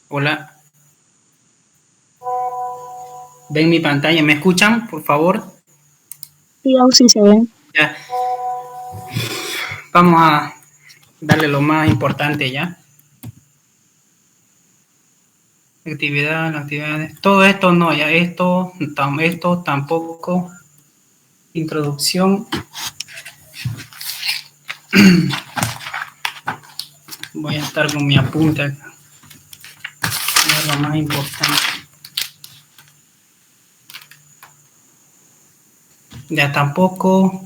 Hola, ven mi pantalla, ¿me escuchan, por favor? Sí, aún sí se ven. Ya, vamos a darle lo más importante ya. Actividades, todo esto no, ya esto tampoco. Introducción, voy a estar con mi apunte acá, es lo más importante. Ya tampoco.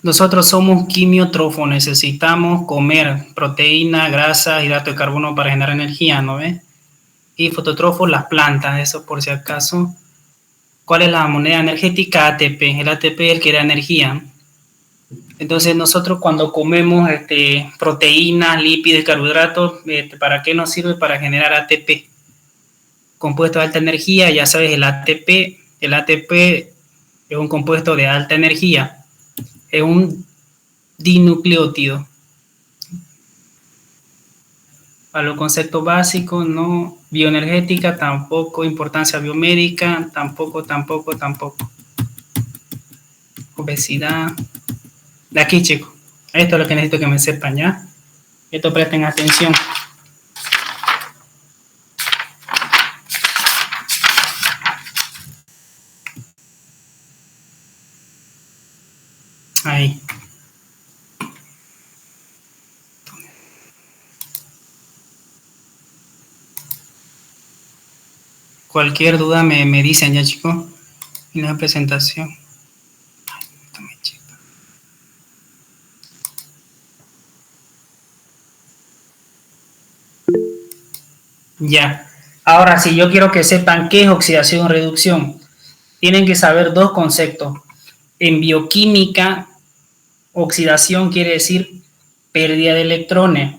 Nosotros somos quimiótrofos, necesitamos comer proteína, grasa, hidrato de carbono para generar energía, ¿no ves? Y fotótrofos, las plantas, eso por si acaso. ¿Cuál es la moneda energética? ATP. El ATP es el que da energía. Entonces nosotros cuando comemos proteínas, lípidos y carbohidratos, ¿para qué nos sirve? Para generar ATP. Compuesto de alta energía, ya sabes, el ATP es un compuesto de alta energía. Es un dinucleótido. Para los conceptos básicos, no. Bioenergética, tampoco. Importancia biomédica, tampoco. Obesidad. De aquí, chicos. Esto es lo que necesito que me sepan, ¿ya? Esto presten atención. Ahí. Cualquier duda me dicen, ¿ya, chicos? En la presentación. Ya. Ahora sí, yo quiero que sepan qué es oxidación y reducción. Tienen que saber dos conceptos. En bioquímica, oxidación quiere decir pérdida de electrones.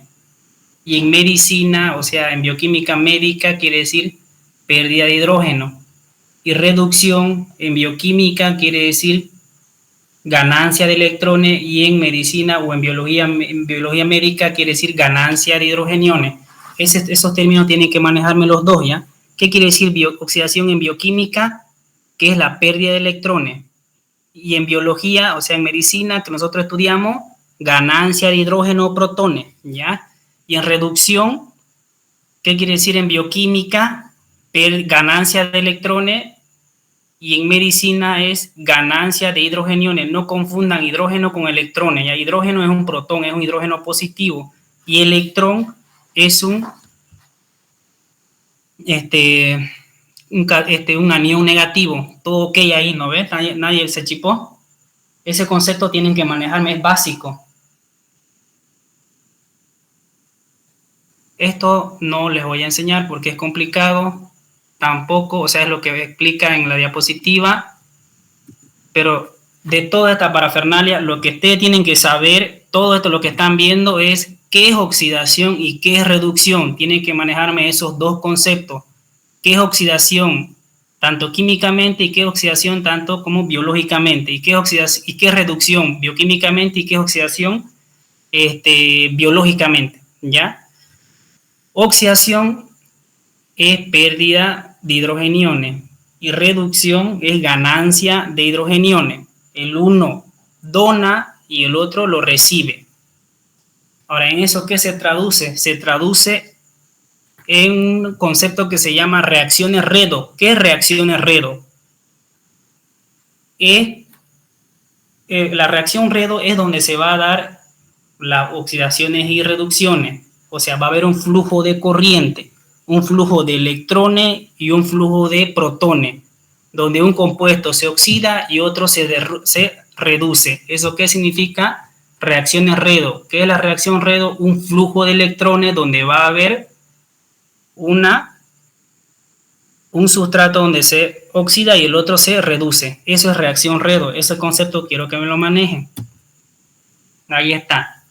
Y en medicina, o sea, en bioquímica médica, quiere decir pérdida de hidrógeno. Y reducción en bioquímica quiere decir ganancia de electrones, y en medicina o en biología médica quiere decir ganancia de hidrogeniones. Esos términos tienen que manejarme los dos, ¿ya? ¿Qué quiere decir oxidación en bioquímica? Que es la pérdida de electrones. Y en biología, o sea, en medicina, que nosotros estudiamos, ganancia de hidrógeno o protones, ¿ya? Y en reducción, ¿qué quiere decir en bioquímica? Ganancia de electrones, y en medicina es ganancia de hidrogeniones. No confundan hidrógeno con electrones. ¿Ya? Hidrógeno es un protón, es un hidrógeno positivo, y electrón es este, un anión negativo. Todo ok ahí, ¿no ves? Nadie se chipó. Ese concepto tienen que manejarme, es básico. Esto no les voy a enseñar porque es complicado, tampoco, o sea, es lo que explica en la diapositiva, pero de toda esta parafernalia, lo que ustedes tienen que saber, todo esto lo que están viendo es qué es oxidación y qué es reducción. Tienen que manejarme esos dos conceptos. ¿Qué es oxidación? Tanto químicamente, y qué es oxidación tanto como biológicamente. ¿Y qué es oxidación y qué es reducción? Bioquímicamente, y qué es oxidación biológicamente, ¿ya? Oxidación es pérdida de hidrogeniones y reducción es ganancia de hidrogeniones. El uno dona y el otro lo recibe. Ahora, ¿en eso qué se traduce? Se traduce en un concepto que se llama reacciones redo. ¿Qué es reacciones redo? La reacción redo es donde se va a dar las oxidaciones y reducciones. O sea, va a haber un flujo de corriente, un flujo de electrones y un flujo de protones, donde un compuesto se oxida y otro se reduce. ¿Eso qué significa? Reacciones redo. ¿Qué es la reacción redo? Un flujo de electrones donde va a haber un sustrato donde se oxida y el otro se reduce. Eso es reacción redo. Ese concepto quiero que me lo manejen. Ahí está.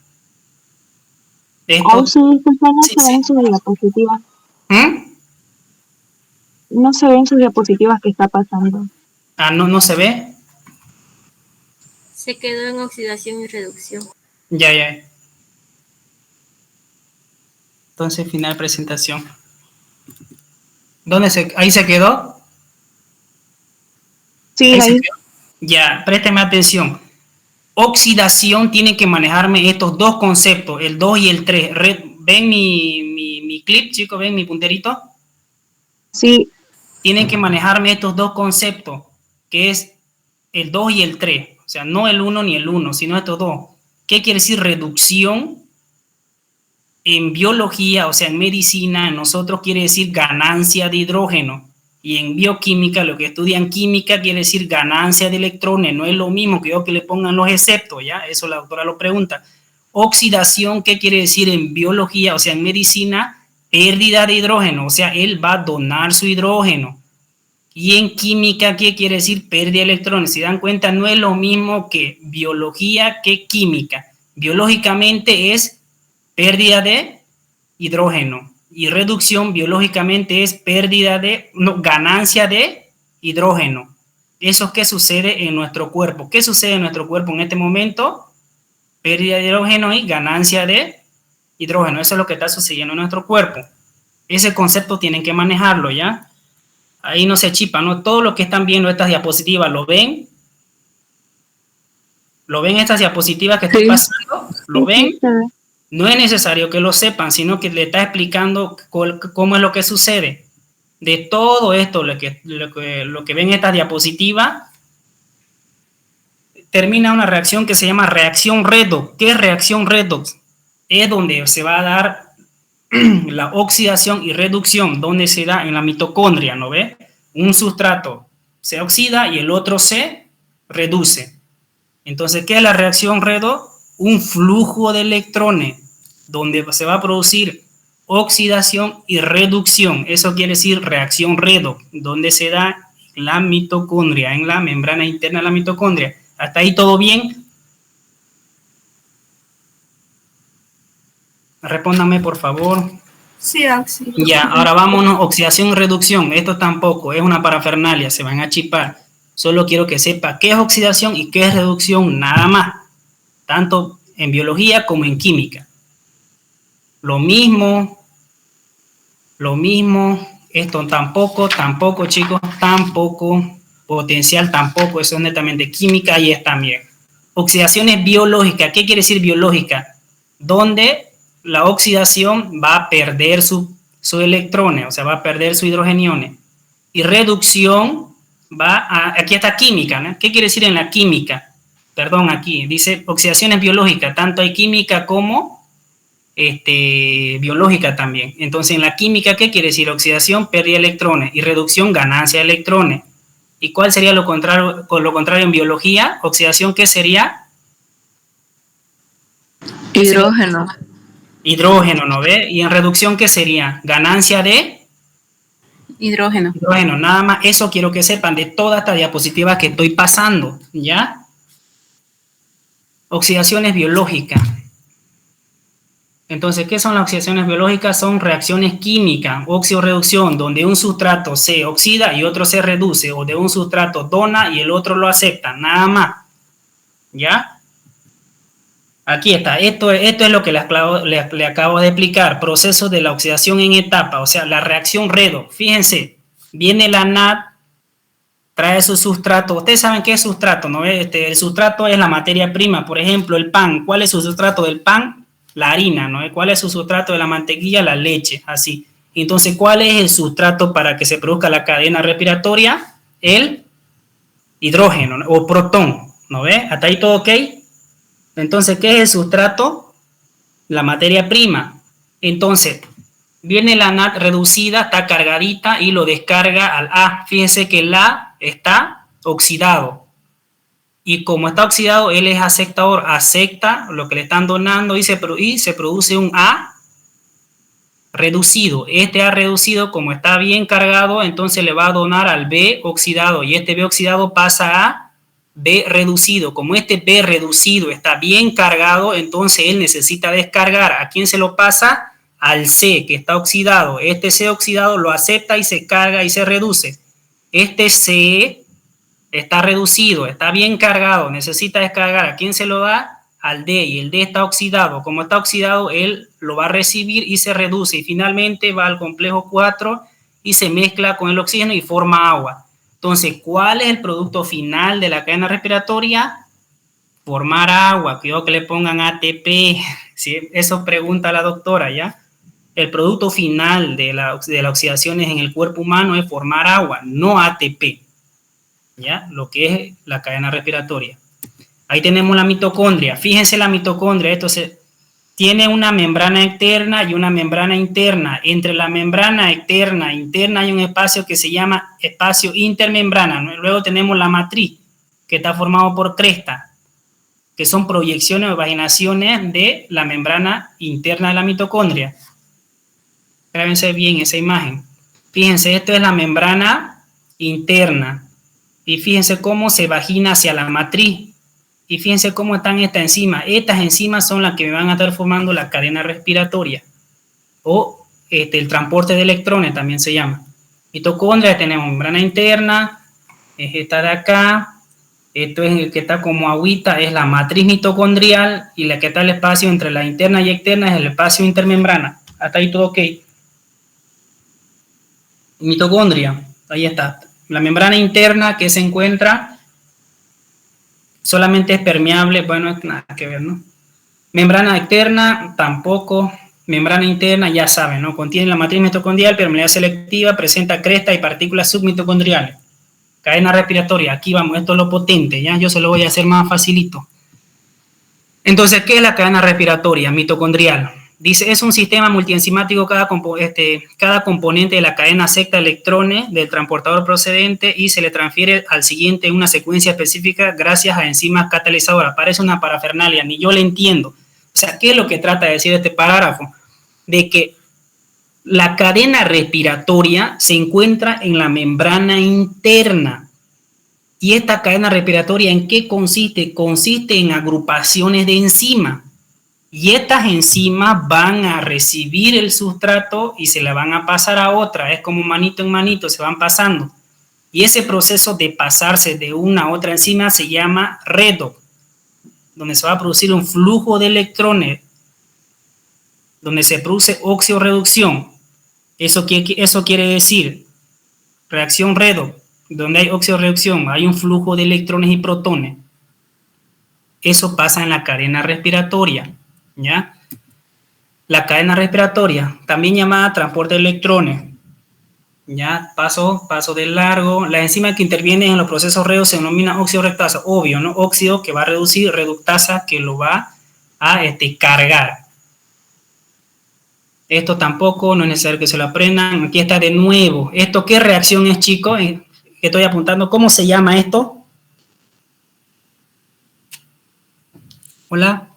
Aún Esto, sí, disculpa, no sí, se ven sus diapositivas. ¿Mm? No se ven sus diapositivas que está pasando. Ah, no se ve. Se quedó en oxidación y reducción. Ya. Entonces, final presentación. Ahí se quedó? Sí, Ahí se ahí. quedó. Ya, présteme atención. Oxidación tiene que manejarme estos dos conceptos, el 2 y el 3. ¿Ven mi clip, chicos? ¿Ven mi punterito? Sí, Tienen que manejarme estos dos conceptos, que es el 2 y el 3. O sea, no el 1 ni el 1, sino estos dos. ¿Qué quiere decir reducción? En biología, o sea, en medicina, en nosotros quiere decir ganancia de hidrógeno. Y en bioquímica, lo que estudian química quiere decir ganancia de electrones. No es lo mismo que yo que le pongan los exceptos, ¿ya? Eso la doctora lo pregunta. Oxidación, ¿qué quiere decir en biología? O sea, en medicina, pérdida de hidrógeno. O sea, él va a donar su hidrógeno. Y en química, ¿qué quiere decir pérdida de electrones? Si dan cuenta, no es lo mismo que biología que química. Biológicamente es pérdida de hidrógeno y reducción biológicamente es pérdida de, no, ganancia de hidrógeno. Eso es que sucede en nuestro cuerpo. ¿Qué sucede en nuestro cuerpo en este momento? Pérdida de hidrógeno y ganancia de hidrógeno. Eso es lo que está sucediendo en nuestro cuerpo. Ese concepto tienen que manejarlo, ¿ya? Ahí no se chipa, ¿no? Todo lo que están viendo estas diapositivas, ¿lo ven? ¿Lo ven estas diapositivas que estoy pasando? ¿Lo ven? Sí, se ve. No es necesario que lo sepan, sino que le está explicando cómo es lo que sucede. De todo esto, lo que ven en esta diapositiva, termina una reacción que se llama reacción redox. ¿Qué es reacción redox? Es donde se va a dar la oxidación y reducción, donde se da en la mitocondria, ¿no ve? Un sustrato se oxida y el otro se reduce. Entonces, ¿qué es la reacción redox? Un flujo de electrones donde se va a producir oxidación y reducción. Eso quiere decir reacción redox, donde se da en la mitocondria, en la membrana interna de la mitocondria. ¿Hasta ahí todo bien? Respóndame, por favor. Sí, Oxi. Ya, ahora vámonos, oxidación y reducción. Esto tampoco es una parafernalia, se van a chipar. Solo quiero que sepa qué es oxidación y qué es reducción, nada más. Tanto en biología como en química. Lo mismo, esto tampoco, chicos, tampoco, potencial tampoco, eso es netamente química y es también. Oxidaciones biológicas, ¿qué quiere decir biológica? Donde la oxidación va a perder sus electrones, o sea, va a perder sus hidrogeniones. Y reducción aquí está química, ¿no? ¿Qué quiere decir en la química? Perdón, aquí dice oxidaciones biológicas, tanto hay química como biológica también. Entonces, en la química, ¿qué quiere decir? Oxidación, pérdida de electrones y reducción, ganancia de electrones. ¿Y cuál sería lo contrario en biología? Oxidación, ¿qué sería? Hidrógeno. Hidrógeno, ¿no ve? Y en reducción, ¿qué sería? Ganancia de Hidrógeno. hidrógeno. Nada más eso quiero que sepan de toda esta diapositiva que estoy pasando, ¿ya? Oxidaciones biológicas. Entonces, ¿qué son las oxidaciones biológicas? Son reacciones químicas, oxidorreducción, donde un sustrato se oxida y otro se reduce, o de un sustrato dona y el otro lo acepta, nada más. ¿Ya? Aquí está, esto es lo que le acabo de explicar, proceso de la oxidación en etapa, o sea, la reacción redox. Fíjense, viene la NAD, trae su sustrato. Ustedes saben qué es sustrato, ¿no? El sustrato es la materia prima, por ejemplo, el pan. ¿Cuál es su sustrato del pan? La harina, ¿no? ¿Cuál es su sustrato de la mantequilla? La leche, así. Entonces, ¿cuál es el sustrato para que se produzca la cadena respiratoria? El hidrógeno, ¿no? O protón, ¿no ve? ¿Hasta ahí todo ok? Entonces, ¿qué es el sustrato? La materia prima. Entonces, viene la NAD reducida, está cargadita y lo descarga al A. Fíjense que el A está oxidado. Y como está oxidado, él es aceptador, acepta lo que le están donando y se produce un A reducido. Este A reducido, como está bien cargado, entonces le va a donar al B oxidado y este B oxidado pasa a B reducido. Como este B reducido está bien cargado, entonces él necesita descargar. ¿A quién se lo pasa? Al C, que está oxidado. Este C oxidado lo acepta y se carga y se reduce. Este C está reducido, está bien cargado, necesita descargar. ¿A quién se lo da? Al D, y el D está oxidado. Como está oxidado, él lo va a recibir y se reduce. Y finalmente va al complejo 4 y se mezcla con el oxígeno y forma agua. Entonces, ¿cuál es el producto final de la cadena respiratoria? Formar agua. Cuidado que le pongan ATP. ¿Sí? Eso pregunta la doctora, ¿ya? El producto final de la oxidación en el cuerpo humano es formar agua, no ATP, ¿ya? Lo que es la cadena respiratoria. Ahí tenemos la mitocondria. Fíjense la mitocondria. Esto tiene una membrana externa y una membrana interna. Entre la membrana externa e interna hay un espacio que se llama espacio intermembrana. Luego tenemos la matriz, que está formado por cresta, que son proyecciones o vaginaciones de la membrana interna de la mitocondria. Grábense bien esa imagen. Fíjense, esto es la membrana interna. Y fíjense cómo se vagina hacia la matriz. Y fíjense cómo están estas enzimas. Estas enzimas son las que van a estar formando la cadena respiratoria. O el transporte de electrones también se llama. Mitocondria, tenemos membrana interna. Es esta de acá. Esto es el que está como agüita, es la matriz mitocondrial. Y la que está el espacio entre la interna y externa es el espacio intermembrana. Hasta ahí todo ok. Mitocondria, ahí está. La membrana interna que se encuentra solamente es permeable, bueno, nada que ver, ¿no? Membrana externa, tampoco. Membrana interna, ya saben, ¿no? Contiene la matriz mitocondrial, permeabilidad selectiva, presenta cresta y partículas submitocondriales. Cadena respiratoria, aquí vamos, esto es lo potente, ¿ya? Yo se lo voy a hacer más facilito. Entonces, ¿qué es la cadena respiratoria mitocondrial? Dice, es un sistema multienzimático, cada componente de la cadena acepta electrones del transportador procedente y se le transfiere al siguiente en una secuencia específica gracias a enzimas catalizadoras. Parece una parafernalia, ni yo le entiendo. O sea, ¿qué es lo que trata de decir este parágrafo? De que la cadena respiratoria se encuentra en la membrana interna. ¿Y esta cadena respiratoria en qué consiste? Consiste en agrupaciones de enzimas. Y estas enzimas van a recibir el sustrato y se la van a pasar a otra. Es como manito en manito, se van pasando. Y ese proceso de pasarse de una a otra enzima se llama redox, donde se va a producir un flujo de electrones, donde se produce oxidorreducción. Eso quiere decir reacción redox, donde hay oxidorreducción, hay un flujo de electrones y protones. Eso pasa en la cadena respiratoria. ¿Ya? La cadena respiratoria, también llamada transporte de electrones, ¿ya? Paso de largo. La enzima que interviene en los procesos redox se denomina óxido-reductasa, obvio, ¿no? Óxido que va a reducir, reductasa que lo va a cargar. Esto tampoco, no es necesario que se lo aprendan. Aquí está de nuevo. ¿Esto qué reacción es, chicos? Que estoy apuntando. ¿Cómo se llama esto? Hola.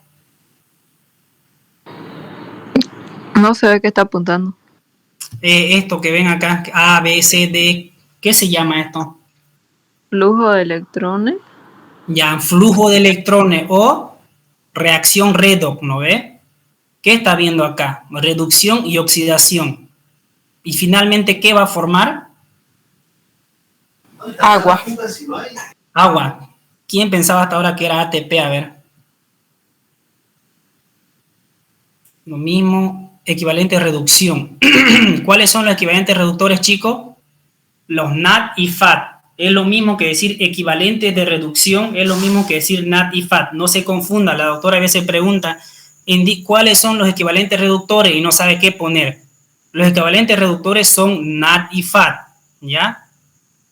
No se ve que está apuntando. Esto que ven acá, A, B, C, D, ¿qué se llama esto? Flujo de electrones. Ya, flujo de electrones o reacción redox, ¿no ve? ¿Qué está viendo acá? Reducción y oxidación. Y finalmente, ¿qué va a formar? Agua. Agua. ¿Quién pensaba hasta ahora que era ATP? A ver. Lo mismo. Equivalente reducción. ¿Cuáles son los equivalentes reductores, chicos? Los NAD y FAD. Es lo mismo que decir equivalentes de reducción, es lo mismo que decir NAD y FAD. No se confunda, la doctora a veces pregunta cuáles son los equivalentes reductores y no sabe qué poner. Los equivalentes reductores son NAD y FAD, ¿ya?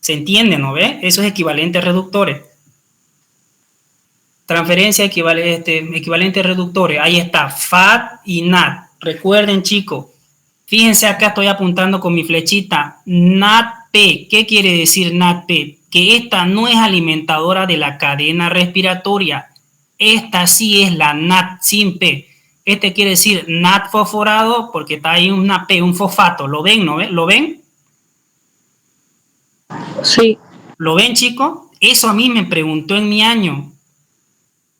¿Se entiende, no ve? Esos equivalentes reductores. Transferencia equivalentes reductores. Ahí está, FAD y NAD. Recuerden, chicos, fíjense acá, estoy apuntando con mi flechita, NADP. ¿Qué quiere decir NADP? Que esta no es alimentadora de la cadena respiratoria. Esta sí es la NAD sin P. Este quiere decir NAD fosforado porque está ahí una P, un fosfato. ¿Lo ven, no? ¿Lo ven? Sí. ¿Lo ven, chicos? Eso a mí me preguntó en mi año.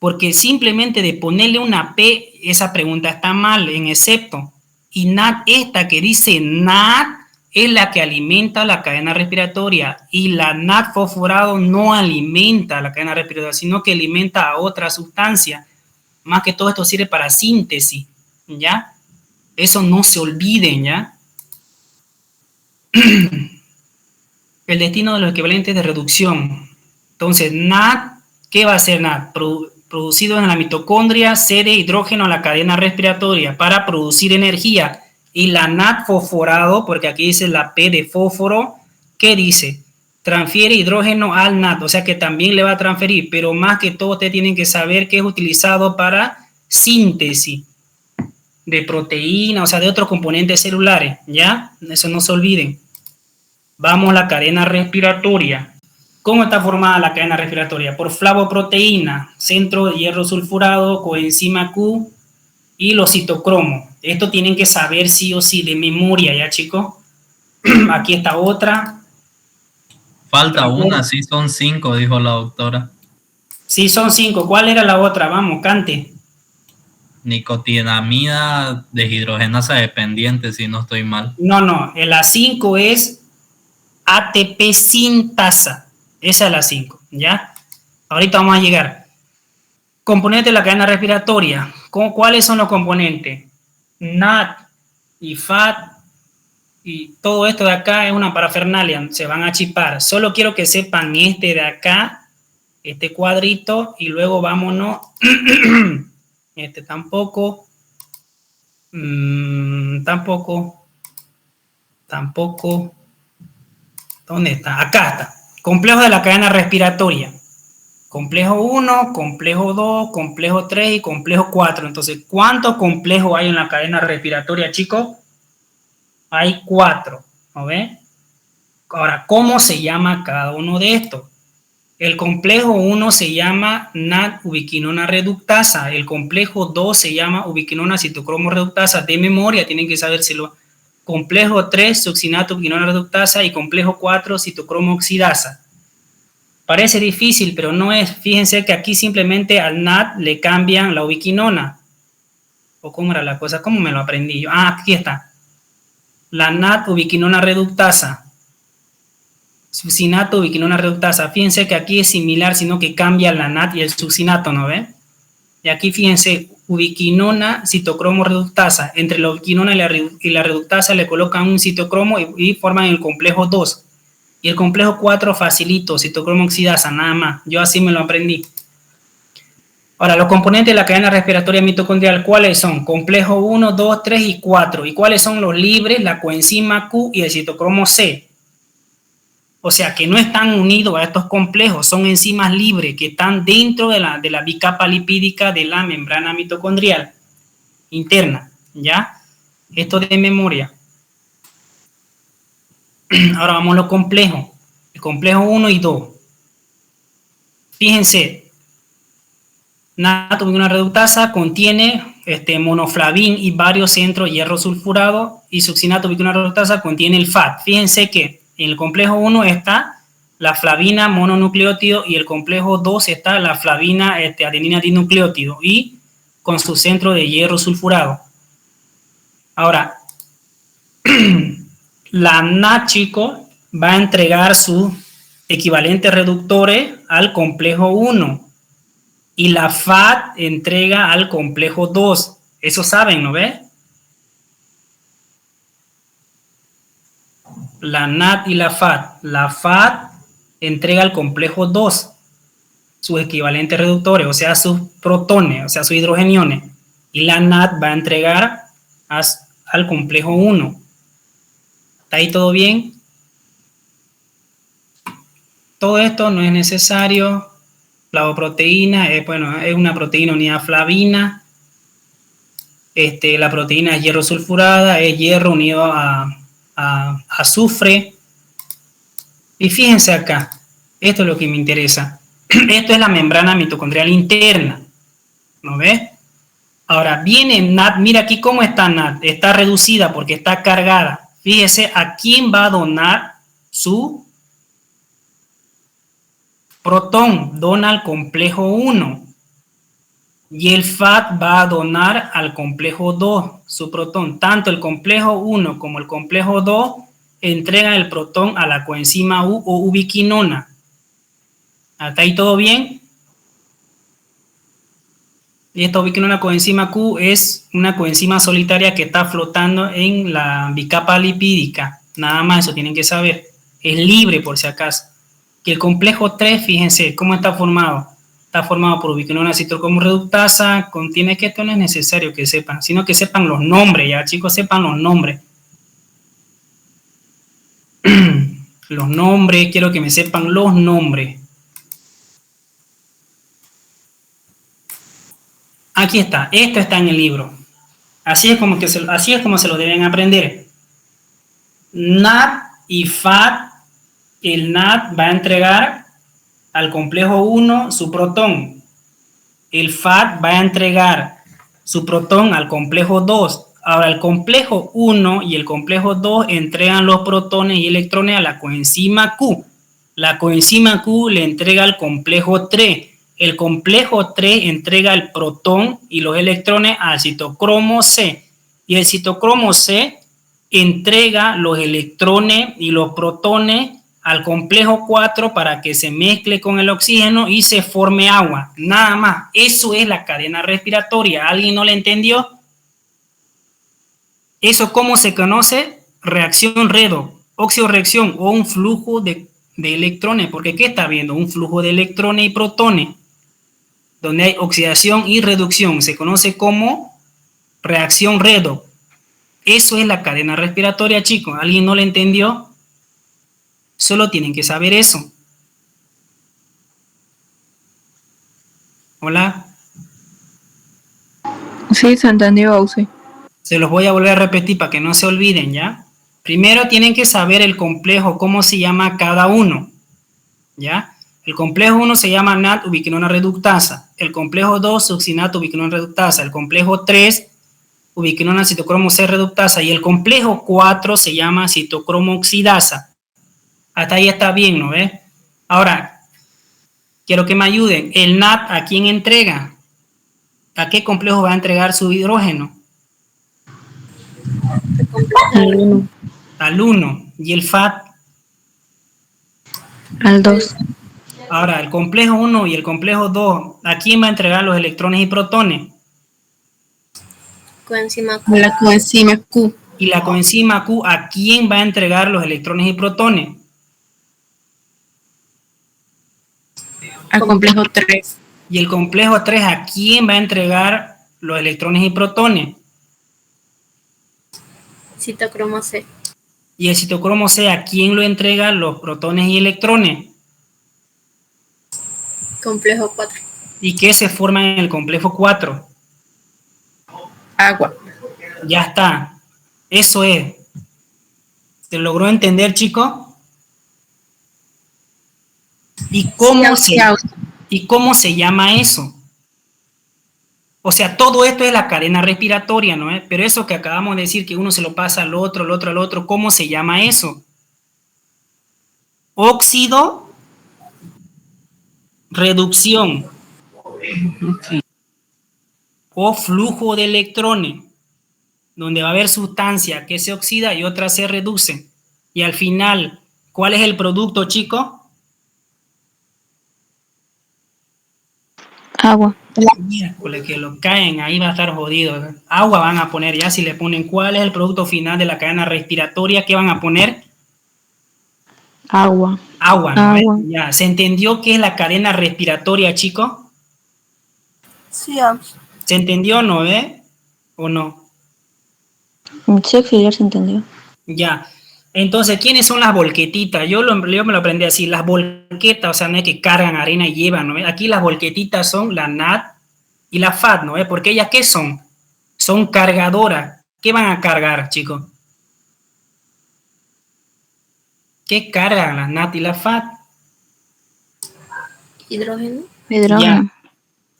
Porque simplemente de ponerle una P, esa pregunta está mal en excepto. Y NAD, esta que dice NAD, es la que alimenta la cadena respiratoria. Y la NAD fosforado no alimenta la cadena respiratoria, sino que alimenta a otra sustancia. Más que todo esto sirve para síntesis, ¿ya? Eso no se olviden, ¿ya? El destino de los equivalentes de reducción. Entonces, NAD, ¿qué va a hacer NAD? Producido en la mitocondria, cede hidrógeno a la cadena respiratoria para producir energía. Y la NAD fosforado, porque aquí dice la P de fósforo, ¿qué dice? Transfiere hidrógeno al NAD, o sea que también le va a transferir, pero más que todo ustedes tienen que saber que es utilizado para síntesis de proteína, o sea, de otros componentes celulares, ¿ya? Eso no se olviden. Vamos a la cadena respiratoria. ¿Cómo está formada la cadena respiratoria? Por flavoproteína, centro de hierro sulfurado, coenzima Q y los citocromos. Esto tienen que saber sí o sí de memoria, ¿ya, chicos? Aquí está otra. Falta una, sí son 5, dijo la doctora. Sí, son 5. ¿Cuál era la otra? Vamos, cante. Nicotinamida deshidrogenasa dependiente, si no estoy mal. No, la 5 es ATP sintasa. Esa es la 5, ¿ya? Ahorita vamos a llegar. Componentes de la cadena respiratoria. ¿Cuáles son los componentes? NAD y FAT y todo esto de acá es una parafernalia, se van a chipar. Solo quiero que sepan este de acá, este cuadrito, y luego vámonos. Este tampoco. Tampoco. ¿Dónde está? Acá está. Complejo de la cadena respiratoria. Complejo 1, complejo 2, complejo 3 y complejo 4. Entonces, ¿cuántos complejos hay en la cadena respiratoria, chicos? Hay 4, ¿no ven? Ahora, ¿cómo se llama cada uno de estos? El complejo 1 se llama NAD-ubiquinona reductasa. El complejo 2 se llama ubiquinona citocromo reductasa. De memoria, tienen que sabérselo. Complejo 3, succinato ubiquinona reductasa. Y complejo 4, citocromo oxidasa. Parece difícil, pero no es. Fíjense que aquí simplemente al NAD le cambian la ubiquinona. ¿O cómo era la cosa? ¿Cómo me lo aprendí yo? Ah, aquí está. La NAD-ubiquinona reductasa. Succinato, ubiquinona reductasa. Fíjense que aquí es similar, sino que cambia la NAD y el succinato, ¿no ven? Y aquí fíjense, ubiquinona, citocromo reductasa. Entre la ubiquinona y la reductasa le colocan un citocromo y forman el complejo 2. Y el complejo 4 facilito, citocromo oxidasa, nada más. Yo así me lo aprendí. Ahora, los componentes de la cadena respiratoria mitocondrial, ¿cuáles son? Complejo 1, 2, 3 y 4. ¿Y cuáles son los libres? La coenzima Q y el citocromo C. O sea, que no están unidos a estos complejos, son enzimas libres que están dentro de la bicapa lipídica de la membrana mitocondrial interna, ¿ya? Esto de memoria. Ahora vamos a los complejos. El complejo 1 y 2. Fíjense, NAD-ubiquinona reductasa contiene monoflavín y varios centros de hierro sulfurado, y succinato ubiquinona reductasa contiene el FAT. Fíjense que en el complejo 1 está la flavina mononucleótido y el complejo 2 está la flavina adenina dinucleótido y con su centro de hierro sulfurado. Ahora, la NAD, chicos, va a entregar sus equivalentes reductores al complejo 1 y la FAT entrega al complejo 2. Eso saben, ¿no ves? La NAD y la FAT. La FAT entrega al complejo 2 sus equivalentes reductores, o sea, sus protones, o sea, sus hidrogeniones. Y la NAD va a entregar al complejo 1. ¿Está ahí todo bien? Todo esto no es necesario. Flavoproteína, bueno, es una proteína unida a flavina. La proteína es hierro sulfurada, es hierro unido a azufre. Y fíjense acá, esto es lo que me interesa. Esto es la membrana mitocondrial interna, ¿no ves? Ahora viene NAD, mira aquí cómo está NAD, está reducida porque está cargada. Fíjese a quién va a donar su protón, dona al complejo 1. Y el FAT va a donar al complejo 2 su protón. Tanto el complejo 1 como el complejo 2 entregan el protón a la coenzima U o ubiquinona. ¿Hasta ahí todo bien? Y esta ubiquinona coenzima Q es una coenzima solitaria que está flotando en la bicapa lipídica. Nada más, eso tienen que saber. Es libre por si acaso. Que el complejo 3, fíjense, ¿cómo está formado? Está formado por ubiquinona citrocromo-reductasa, contiene que esto no es necesario que sepan, sino que sepan los nombres, ya chicos, sepan los nombres. Los nombres, quiero que me sepan los nombres. Aquí está, esto está en el libro. Así es como se lo deben aprender. NAD y FAD, el NAD va a entregar al complejo 1 su protón. El FAD va a entregar su protón al complejo 2. Ahora, el complejo 1 y el complejo 2 entregan los protones y electrones a la coenzima Q. La coenzima Q le entrega al complejo 3. El complejo 3 entrega el protón y los electrones al citocromo C. Y el citocromo C entrega los electrones y los protones al complejo 4 para que se mezcle con el oxígeno y se forme agua. Nada más. Eso es la cadena respiratoria. ¿Alguien no le entendió? ¿Eso cómo se conoce? Reacción redox, oxidorreacción o un flujo de electrones. Porque ¿qué está viendo? Un flujo de electrones y protones, donde hay oxidación y reducción. Se conoce como reacción redox. Eso es la cadena respiratoria, chicos. ¿Alguien no le entendió? Solo tienen que saber eso. ¿Hola? Sí, se entendió, Auxi. Se los voy a volver a repetir para que no se olviden, ¿ya? Primero tienen que saber el complejo, cómo se llama cada uno, ¿ya? El complejo 1 se llama NAD ubiquinona reductasa. El complejo 2, succinato ubiquinona reductasa. El complejo 3, ubiquinona citocromo C reductasa. Y el complejo 4 se llama citocromo oxidasa. Hasta ahí está bien, ¿no ves? Ahora, quiero que me ayuden. ¿El NAD a quién entrega? ¿A qué complejo va a entregar su hidrógeno? Al 1. Al 1. ¿Y el FAD? Al 2. Ahora, el complejo 1 y el complejo 2, ¿a quién va a entregar los electrones y protones? Coenzima Q. La coenzima Q. Y la coenzima Q, ¿a quién va a entregar los electrones y protones? Al complejo 3. Y el complejo 3, ¿a quién va a entregar los electrones y protones? Citocromo C. Y el citocromo C, ¿a quién lo entrega los protones y electrones? Complejo 4. ¿Y qué se forma en el complejo 4? Agua. Ya está. Eso es. ¿Se logró entender, chicos? ¿Y cómo se llama eso? O sea, todo esto es la cadena respiratoria, ¿no? Pero eso que acabamos de decir, que uno se lo pasa al otro, al otro, al otro, ¿cómo se llama eso? Óxido, reducción o flujo de electrones, donde va a haber sustancia que se oxida y otras se reducen. Y al final, ¿cuál es el producto, chicos? Agua. Miércoles, que lo caen, ahí va a estar jodido. Agua van a poner ya, si le ponen cuál es el producto final de la cadena respiratoria, ¿qué van a poner? Agua. Agua, ¿no? Agua. Ya, ¿se entendió qué es la cadena respiratoria, chicos? Sí, ¿Se entendió, no, ¿O no? Sí, auxiliar se entendió. Ya. Entonces, ¿quiénes son las volquetitas? Yo me lo aprendí así, las volquetas, o sea, no es que cargan arena y llevan, ¿no? Aquí las volquetitas son la NAD y la FAD, ¿no? Porque ellas, ¿qué son? Son cargadoras. ¿Qué van a cargar, chicos? ¿Qué cargan las NAD y la FAD? Hidrógeno. Hidrógeno. Ya.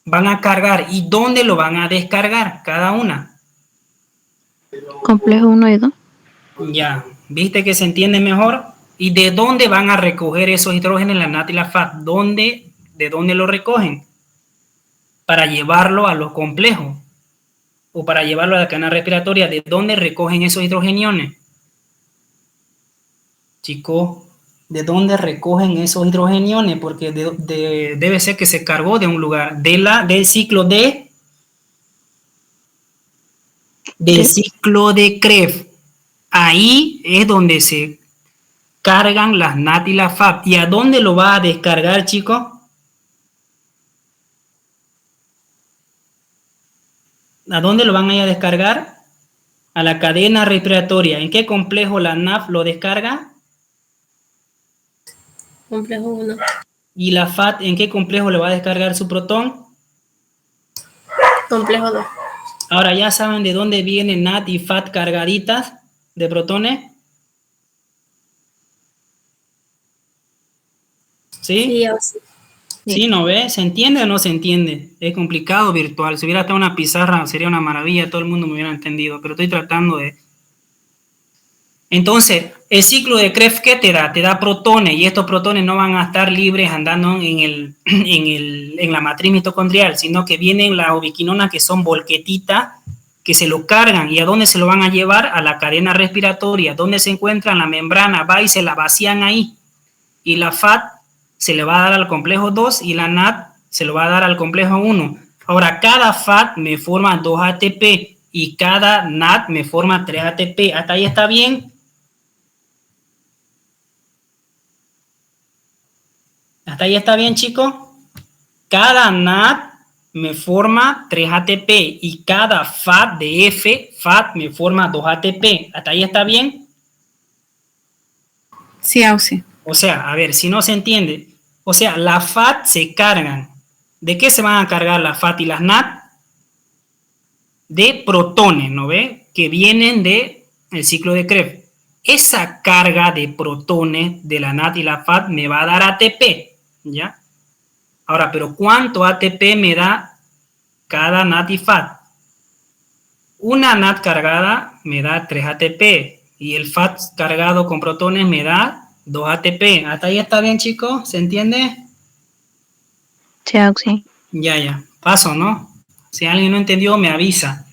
Van a cargar. ¿Y dónde lo van a descargar? Cada una. Complejo 1 y 2. Ya. ¿Viste que se entiende mejor? ¿Y de dónde van a recoger esos hidrógenos, la NAD y la FAD? ¿De dónde lo recogen? Para llevarlo a los complejos. O para llevarlo a la cadena respiratoria. ¿De dónde recogen esos hidrogeniones? Chicos, ¿de dónde recogen esos hidrogeniones? Porque debe ser que se cargó de un lugar. Del ciclo del ciclo de Krebs. Ahí es donde se cargan las NAT y las FAT. ¿Y a dónde lo va a descargar, chicos? ¿A dónde lo van a ir a descargar? A la cadena respiratoria. ¿En qué complejo la NAF lo descarga? Complejo 1. ¿Y la FAT en qué complejo le va a descargar su protón? Complejo 2. Ahora ya saben de dónde vienen NAT y FAT cargaditas de protones. ¿Sí? Sí, o sí. ¿Sí, no ve? ¿Se entiende o no se entiende? Es complicado virtual. Si hubiera estado una pizarra sería una maravilla, todo el mundo me hubiera entendido, pero estoy tratando de... Entonces, el ciclo de Krebs, ¿qué te da? Te da protones, y estos protones no van a estar libres andando en la matriz mitocondrial, sino que vienen las ubiquinonas que son volquetitas, que se lo cargan. ¿Y a dónde se lo van a llevar? A la cadena respiratoria. ¿Dónde se encuentra? En la membrana, va y se la vacían ahí. Y la FAT se le va a dar al complejo 2 y la NAT se lo va a dar al complejo 1. Ahora, cada FAT me forma 2 ATP y cada NAT me forma 3 ATP. ¿Hasta ahí está bien? ¿Hasta ahí está bien, chicos? Cada NAT me forma 3 ATP y cada FAT de F, FAT me forma 2 ATP. ¿Hasta ahí está bien? Sí, Auxi. O sea, a ver, si no se entiende. O sea, las FAT se cargan. ¿De qué se van a cargar las FAT y las NAT? De protones, ¿no ve? Que vienen del ciclo de Krebs. Esa carga de protones de la NAT y la FAT me va a dar ATP, ¿ya? Ahora, pero ¿cuánto ATP me da cada NAT y FAT? Una NAT cargada me da 3 ATP y el FAT cargado con protones me da 2 ATP. ¿Hasta ahí está bien, chicos? ¿Se entiende? Sí, Auxi. Ya. Paso, ¿no? Si alguien no entendió, me avisa.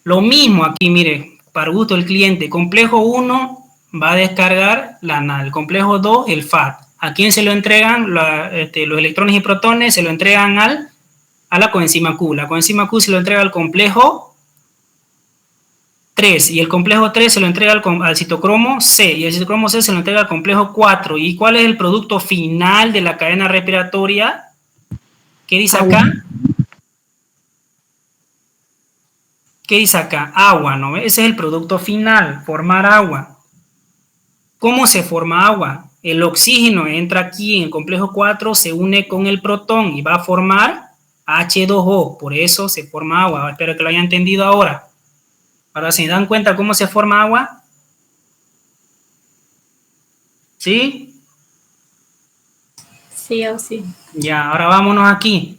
Lo mismo aquí, mire, para gusto del cliente. Complejo 1 va a descargar la NAT. El complejo 2, el FAT. ¿A quién se lo entregan? Los electrones y protones se lo entregan a la coenzima Q. La coenzima Q se lo entrega al complejo 3 y el complejo 3 se lo entrega al citocromo C y el citocromo C se lo entrega al complejo 4. ¿Y cuál es el producto final de la cadena respiratoria? ¿Qué dice acá? ¿Qué dice acá? Agua, ¿no? Ese es el producto final, formar agua. ¿Cómo se forma agua? El oxígeno entra aquí en el complejo 4, se une con el protón y va a formar H2O. Por eso se forma agua. Espero que lo hayan entendido ahora. Ahora, ¿se dan cuenta cómo se forma agua? ¿Sí? Sí, o sí. Ya, ahora vámonos aquí.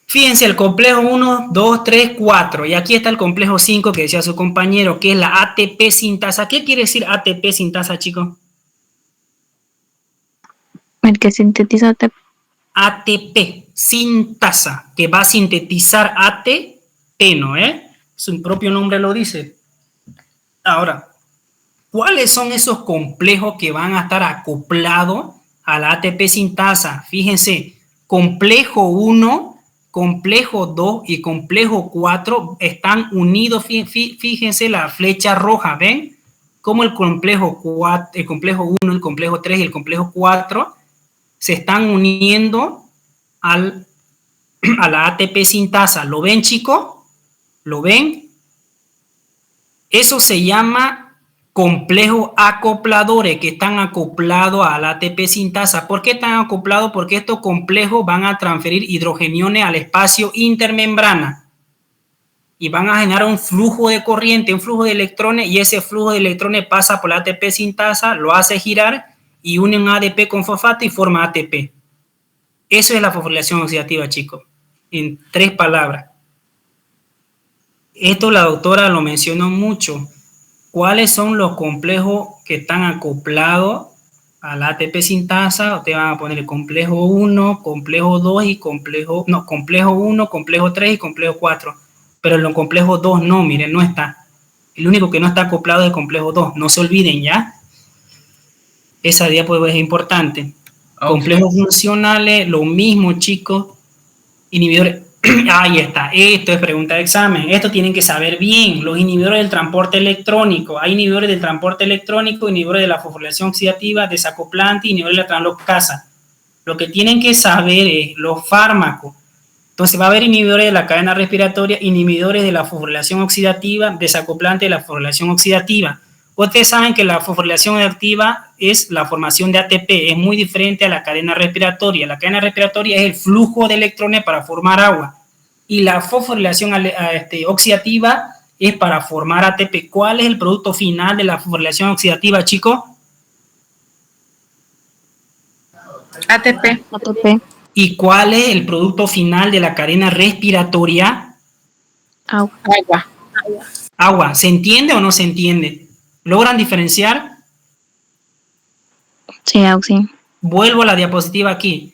Fíjense, el complejo 1, 2, 3, 4. Y aquí está el complejo 5 que decía su compañero, que es la ATP sintasa. ¿Qué quiere decir ATP sintasa, chicos? El que sintetiza ATP. ATP, sintasa, que va a sintetizar ATP, ¿no? Su propio nombre lo dice. Ahora, ¿cuáles son esos complejos que van a estar acoplados a la ATP sintasa? Fíjense, complejo 1, complejo 2 y complejo 4 están unidos. Fíjense la flecha roja, ¿ven? Como el complejo 1, el complejo 3 y el complejo 4 se están uniendo a la ATP sintasa. ¿Lo ven, chicos? ¿Lo ven? Eso se llama complejos acopladores, que están acoplados a la ATP sintasa. ¿Por qué están acoplados? Porque estos complejos van a transferir hidrogeniones al espacio intermembrana y van a generar un flujo de corriente, un flujo de electrones, y ese flujo de electrones pasa por la ATP sintasa, lo hace girar y une un ADP con fosfato y forma ATP. Eso es la fosforilación oxidativa, chicos, en 3 palabras. Esto la doctora lo mencionó mucho. ¿Cuáles son los complejos que están acoplados a la ATP sintasa? Ustedes van a poner el complejo 1, complejo 2 y complejo 1, complejo 3 y complejo 4. Pero en los complejos 2 no, miren, no está. El único que no está acoplado es el complejo 2. No se olviden, ¿ya? Esa diapositiva es importante. Okay. Complejos funcionales, lo mismo, chicos. Inhibidores Ahí está, esto es pregunta de examen. Esto tienen que saber bien. Los inhibidores del transporte electrónico. Hay inhibidores del transporte electrónico, inhibidores de la fosforilación oxidativa, desacoplante, inhibidores de la translocasa. Lo que tienen que saber es los fármacos. Entonces va a haber inhibidores de la cadena respiratoria, inhibidores de la fosforilación oxidativa, desacoplante de la fosforilación oxidativa. Ustedes saben que la fosforilación activa es la formación de ATP, es muy diferente a la cadena respiratoria. La cadena respiratoria es el flujo de electrones para formar agua. Y la fosforilación oxidativa es para formar ATP. ¿Cuál es el producto final de la fosforilación oxidativa, chicos? ATP. ATP. ¿Y cuál es el producto final de la cadena respiratoria? Agua. Agua. Agua. ¿Se entiende o no se entiende? ¿Logran diferenciar? Sí, Auxi. Vuelvo a la diapositiva aquí.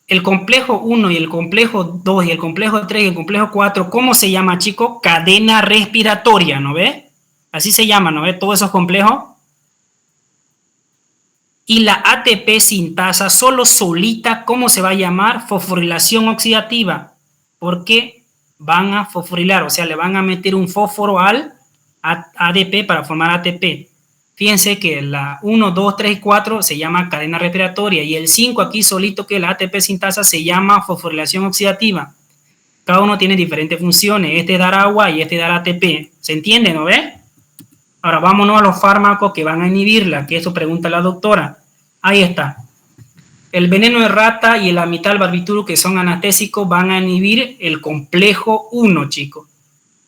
El complejo 1 y el complejo 2 y el complejo 3 y el complejo 4, ¿cómo se llama, chicos? Cadena respiratoria, ¿no ve? Así se llama, ¿no ve? Todos esos complejos. Y la ATP sintasa, solo solita, ¿cómo se va a llamar? Fosforilación oxidativa. Porque van a fosforilar, o sea, le van a meter un fósforo al ADP para formar ATP. Fíjense que la 1, 2, 3 y 4 se llama cadena respiratoria y el 5 aquí solito, que es la ATP sintasa, se llama fosforilación oxidativa. Cada uno tiene diferentes funciones. Este dar agua y este dar ATP. ¿Se entiende, no ve? Ahora vámonos a los fármacos que van a inhibirla, que eso pregunta la doctora. Ahí está. El veneno de rata y el amital barbitúrico, que son anestésicos, van a inhibir el complejo 1, chicos.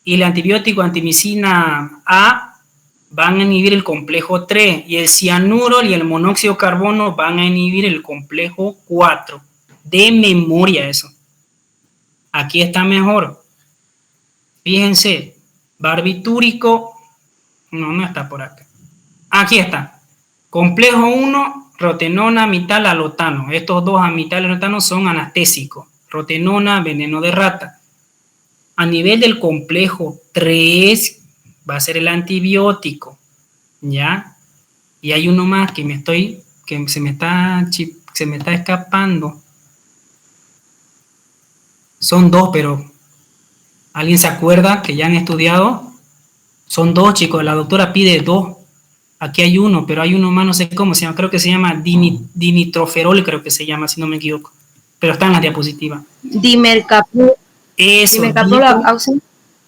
Y el antibiótico antimicina A van a inhibir el complejo 3. Y el cianuro y el monóxido de carbono van a inhibir el complejo 4. De memoria eso. Aquí está mejor. Fíjense. Barbitúrico. No está por acá. Aquí está. Complejo 1, rotenona, amital, alotano. Estos dos amital y alotano son anestésicos. Rotenona, veneno de rata. A nivel del complejo 3 va a ser el antibiótico, ¿ya? Y hay uno más que se me está escapando. Son dos, pero ¿alguien se acuerda que ya han estudiado? Son dos, chicos, la doctora pide dos. Aquí hay uno, pero hay uno más, no sé cómo se llama, creo que se llama dinitroferol, creo que se llama, si no me equivoco. Pero está en la diapositiva. Dimercaprol. Eso,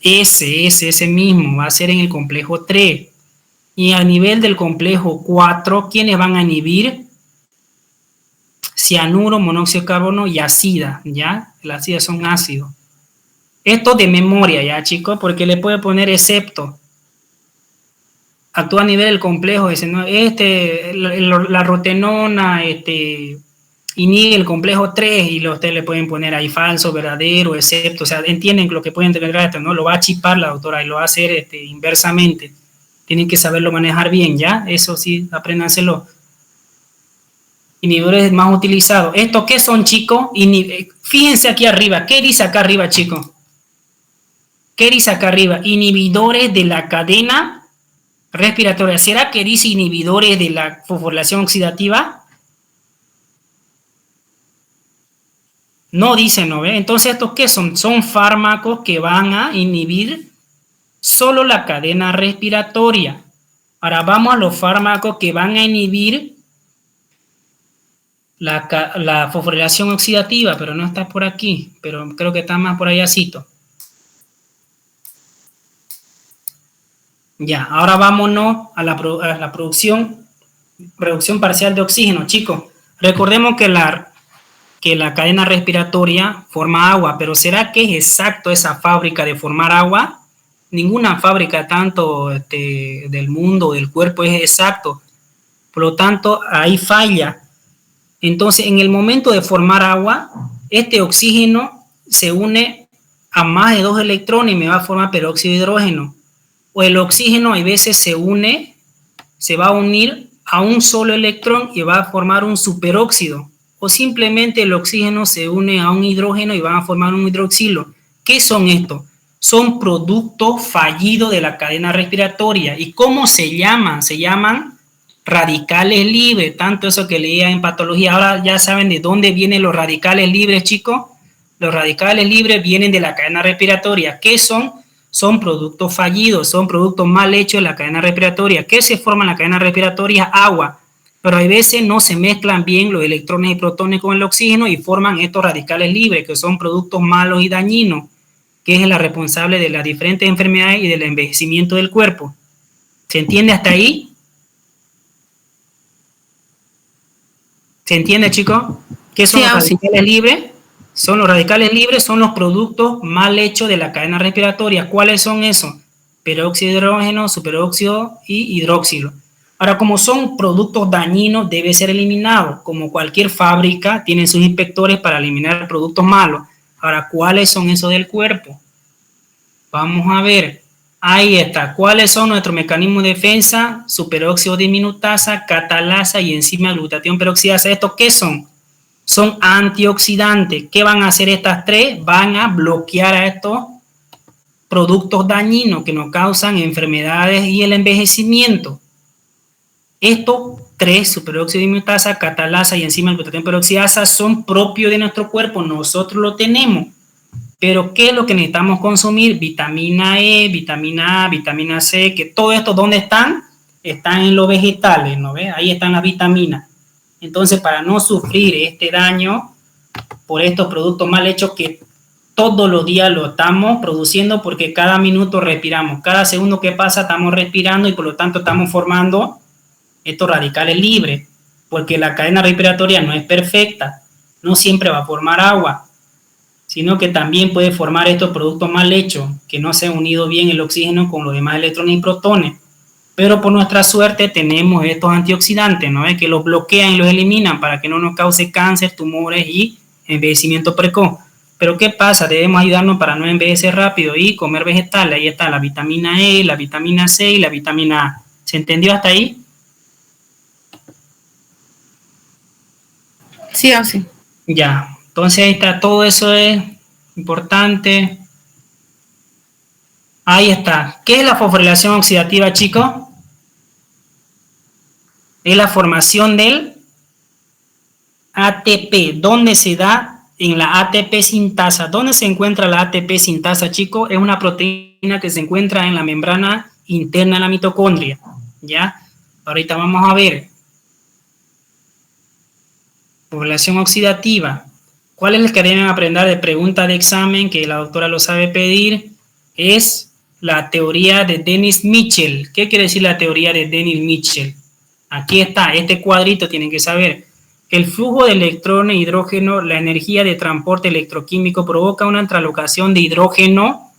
ese mismo, va a ser en el complejo 3. Y a nivel del complejo 4, ¿quiénes van a inhibir? Cianuro, monóxido de carbono y ácida, ¿ya? Las ácidas son ácidos. Esto de memoria, ¿ya, chicos? Porque le puede poner excepto. Actúa a nivel del complejo, la rotenona, inhibe el complejo 3 y ustedes le pueden poner ahí falso, verdadero, excepto, o sea, entienden lo que pueden tener esto, ¿no? Lo va a chipar la doctora y lo va a hacer inversamente. Tienen que saberlo manejar bien, ¿ya? Eso sí, apréndanselo. Inhibidores más utilizados. ¿Estos qué son, chicos? Fíjense aquí arriba. ¿Qué dice acá arriba, chicos? ¿Qué dice acá arriba? Inhibidores de la cadena respiratoria. ¿Será que dice inhibidores de la fosforilación oxidativa? No dice, ¿no ve? Entonces, ¿estos qué son? Son fármacos que van a inhibir solo la cadena respiratoria. Ahora vamos a los fármacos que van a inhibir la fosforilación oxidativa, pero no está por aquí, pero creo que está más por allácito. Ya, ahora vámonos a la producción parcial de oxígeno, chicos. Recordemos que la cadena respiratoria forma agua, pero ¿será que es exacto esa fábrica de formar agua? Ninguna fábrica tanto del mundo, del cuerpo, es exacto. Por lo tanto, ahí falla. Entonces, en el momento de formar agua, este oxígeno se une a más de 2 electrones y me va a formar peróxido de hidrógeno. O el oxígeno a veces se va a unir a un solo electrón y va a formar un superóxido. O simplemente el oxígeno se une a un hidrógeno y van a formar un hidroxilo. ¿Qué son estos? Son productos fallidos de la cadena respiratoria. ¿Y cómo se llaman? Se llaman radicales libres, tanto eso que leía en patología. Ahora ya saben de dónde vienen los radicales libres, chicos. Los radicales libres vienen de la cadena respiratoria. ¿Qué son? Son productos fallidos, son productos mal hechos en la cadena respiratoria. ¿Qué se forma en la cadena respiratoria? Agua. Pero a veces no se mezclan bien los electrones y protones con el oxígeno y forman estos radicales libres, que son productos malos y dañinos, que es la responsable de las diferentes enfermedades y del envejecimiento del cuerpo. ¿Se entiende hasta ahí? ¿Se entiende, chicos? ¿Qué son los radicales libres? Los radicales libres son los productos mal hechos de la cadena respiratoria. ¿Cuáles son esos? Peróxido de hidrógeno, superóxido y hidróxilo. Ahora, como son productos dañinos, debe ser eliminado. Como cualquier fábrica, tienen sus inspectores para eliminar productos malos. Ahora, ¿cuáles son esos del cuerpo? Vamos a ver. Ahí está. ¿Cuáles son nuestros mecanismos de defensa? Superóxido disminutasa, catalasa y enzima glutatión peroxidasa. ¿Estos qué son? Son antioxidantes. ¿Qué van a hacer estas tres? Van a bloquear a estos productos dañinos que nos causan enfermedades y el envejecimiento. Estos tres, superóxido dismutasa, catalasa y enzima glutatión peroxidasa, son propios de nuestro cuerpo. Nosotros lo tenemos. Pero ¿qué es lo que necesitamos consumir? Vitamina E, vitamina A, vitamina C, que todo esto, ¿dónde están? Están en los vegetales, ¿no ves? Ahí están las vitaminas. Entonces, para no sufrir este daño por estos productos mal hechos que todos los días lo estamos produciendo porque cada minuto respiramos, cada segundo que pasa estamos respirando y por lo tanto estamos formando estos radicales libres, porque la cadena respiratoria no es perfecta, no siempre va a formar agua, sino que también puede formar estos productos mal hechos que no se han unido bien el oxígeno con los demás electrones y protones. Pero por nuestra suerte tenemos estos antioxidantes, ¿no? Que los bloquean y los eliminan para que no nos cause cáncer, tumores y envejecimiento precoz. Pero ¿qué pasa? Debemos ayudarnos para no envejecer rápido y comer vegetales. Ahí está la vitamina E, la vitamina C y la vitamina A. ¿Se entendió hasta ahí? Sí, sí. Ya. Entonces ahí está. Todo eso es importante. Ahí está. ¿Qué es la fosforilación oxidativa, chicos? Es la formación del ATP. ¿Dónde se da? En la ATP sintasa. ¿Dónde se encuentra la ATP sintasa, chicos? Es una proteína que se encuentra en la membrana interna de la mitocondria. ¿Ya? Ahorita vamos a ver. Fosforilación oxidativa. ¿Cuál es el que deben aprender de pregunta de examen que la doctora lo sabe pedir? Es la teoría de Dennis Mitchell. ¿Qué quiere decir la teoría de Dennis Mitchell? Aquí está, este cuadrito tienen que saber. El flujo de electrones e hidrógeno, la energía de transporte electroquímico provoca una translocación de hidrógeno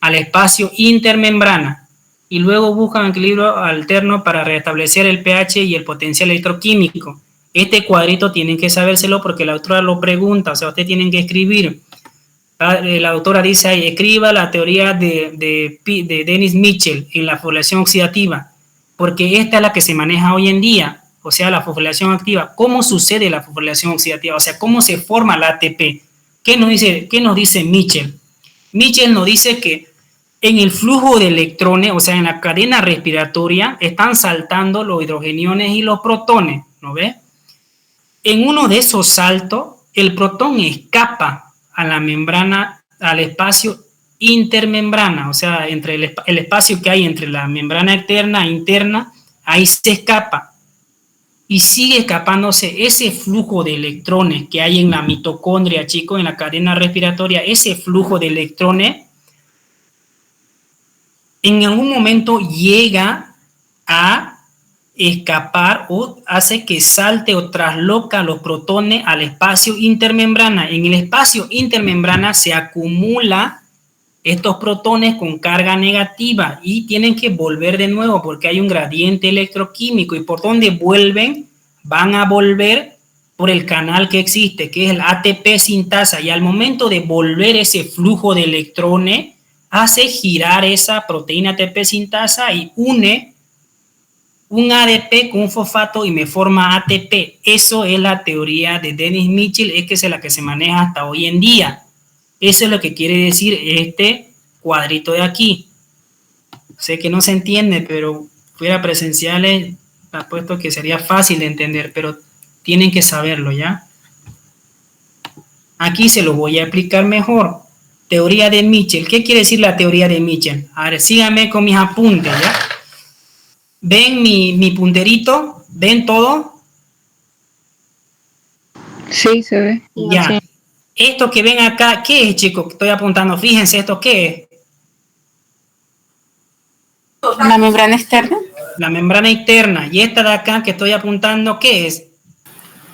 al espacio intermembrana y luego busca un equilibrio alterno para restablecer el pH y el potencial electroquímico. Este cuadrito tienen que sabérselo porque la autora lo pregunta, o sea, ustedes tienen que escribir. La autora dice ahí, escriba la teoría de Dennis Mitchell en la fosforilación oxidativa, porque esta es la que se maneja hoy en día, o sea, la fosforilación activa. ¿Cómo sucede la fosforilación oxidativa? O sea, ¿cómo se forma la ATP? ¿Qué nos dice Mitchell? Mitchell nos dice que en el flujo de electrones, o sea, en la cadena respiratoria, están saltando los hidrogeniones y los protones, ¿no ves? En uno de esos saltos, el protón escapa a la membrana, al espacio intermembrana, o sea, entre el espacio que hay entre la membrana externa e interna, ahí se escapa. Y sigue escapándose ese flujo de electrones que hay en la mitocondria, chicos, en la cadena respiratoria, ese flujo de electrones, en algún momento llega a escapar o hace que salte o trasloca los protones al espacio intermembrana. En el espacio intermembrana se acumula estos protones con carga negativa y tienen que volver de nuevo porque hay un gradiente electroquímico. ¿Y por dónde vuelven? Van a volver por el canal que existe, que es el ATP sintasa, y al momento de volver ese flujo de electrones, hace girar esa proteína ATP sintasa y une un ADP con un fosfato y me forma ATP. Eso es la teoría de Dennis Mitchell, es que es la que se maneja hasta hoy en día. Eso es lo que quiere decir este cuadrito de aquí. Sé que no se entiende, pero fuera presenciales, apuesto que sería fácil de entender, pero tienen que saberlo, ¿ya? Aquí se lo voy a explicar mejor. Teoría de Mitchell. ¿Qué quiere decir la teoría de Mitchell? A ver, síganme con mis apuntes, ¿ya? ¿Ven mi punterito? ¿Ven todo? Sí, se ve. Ya. Sí. Esto que ven acá, ¿qué es, chicos? Estoy apuntando. Fíjense, ¿esto qué es? La membrana externa. La membrana interna. Y esta de acá que estoy apuntando, ¿qué es?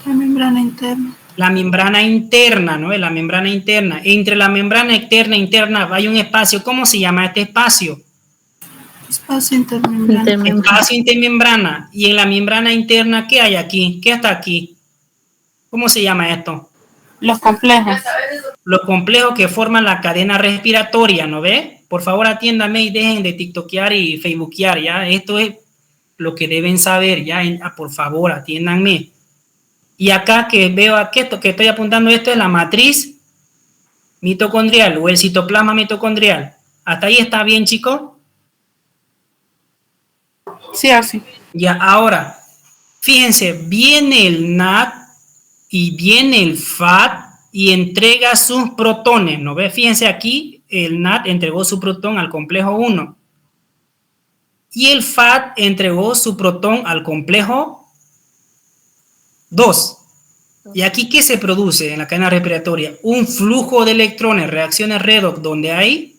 La membrana interna. La membrana interna, ¿no? La membrana interna. Entre la membrana externa e interna hay un espacio. ¿Cómo se llama este espacio? Espacio intermembrana. Espacio intermembrana. Y en la membrana interna, ¿qué hay aquí? ¿Qué está aquí? ¿Cómo se llama esto? Los complejos. Los complejos que forman la cadena respiratoria, ¿no ve? Por favor, atiéndame y dejen de tiktokear y facebookear, ¿ya? Esto es lo que deben saber, ¿ya? Por favor, atiéndanme. Y acá que veo aquí, esto que estoy apuntando, esto es la matriz mitocondrial o el citoplasma mitocondrial. ¿Hasta ahí está bien, chicos? Sí, así. Ya, ahora, fíjense, viene el NAD y viene el FAT y entrega sus protones, ¿no ve? Fíjense aquí, el NAD entregó su protón al complejo 1 y el FAT entregó su protón al complejo 2. ¿Y aquí qué se produce en la cadena respiratoria? Un flujo de electrones, reacciones redox, donde hay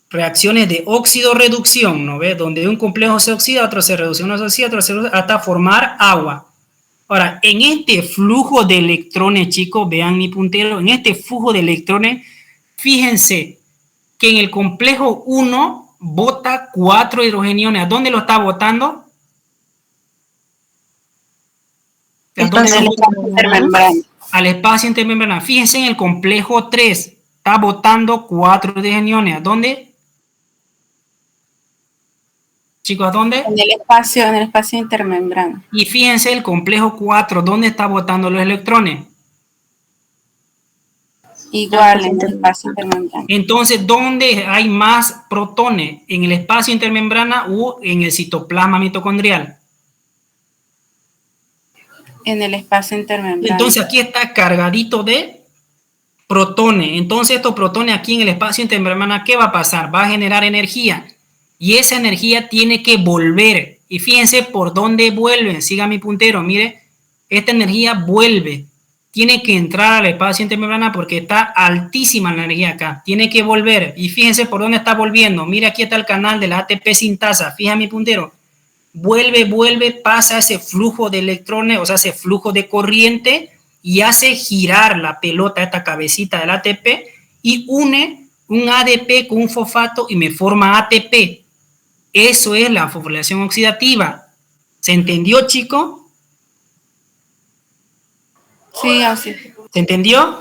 reacciones de óxido-reducción, ¿no ve? Donde un complejo se oxida, otro se reduce, uno se oxida, otro se reduce, hasta formar agua. Ahora, en este flujo de electrones, chicos, vean mi puntero, en este flujo de electrones, fíjense que en el complejo 1 bota 4 hidrogeniones. ¿A dónde lo está botando? ¿A dónde lo bota? Al espacio intermembrana. Fíjense en el complejo 3, está botando 4 hidrogeniones. ¿A dónde? Chicos, ¿a dónde? En el espacio intermembrana. Y fíjense el complejo 4, ¿dónde está botando los electrones? Igual en el espacio intermembrana. Entonces, ¿dónde hay más protones? ¿En el espacio intermembrana o en el citoplasma mitocondrial? En el espacio intermembrana. Entonces, aquí está cargadito de protones. Entonces, estos protones aquí en el espacio intermembrana, ¿qué va a pasar? Va a generar energía. Y esa energía tiene que volver. Y fíjense por dónde vuelven. Siga mi puntero. Mire, esta energía vuelve. Tiene que entrar al espacio intermembrana porque está altísima la energía acá. Tiene que volver. Y fíjense por dónde está volviendo. Mire, aquí está el canal de la ATP sintasa. Fíjate mi puntero. Vuelve, pasa ese flujo de electrones, o sea, ese flujo de corriente y hace girar la pelota, esta cabecita del ATP y une un ADP con un fosfato y me forma ATP. Eso es la fosforilación oxidativa. ¿Se entendió, chico? Sí, así. ¿Se entendió?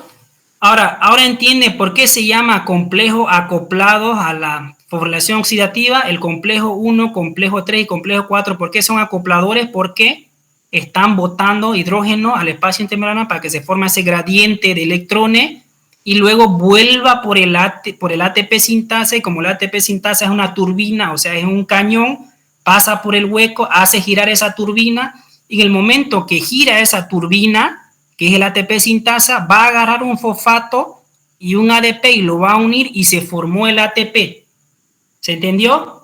Ahora entiende por qué se llama complejo acoplados a la fosforilación oxidativa, el complejo 1, complejo 3 y complejo 4. ¿Por qué son acopladores? Porque están botando hidrógeno al espacio intermembrana para que se forme ese gradiente de electrones y luego vuelva por el ATP sintasa, y como el ATP sintasa es una turbina, o sea, es un cañón, pasa por el hueco, hace girar esa turbina, y en el momento que gira esa turbina, que es el ATP sintasa, va a agarrar un fosfato y un ADP y lo va a unir y se formó el ATP. ¿Se entendió?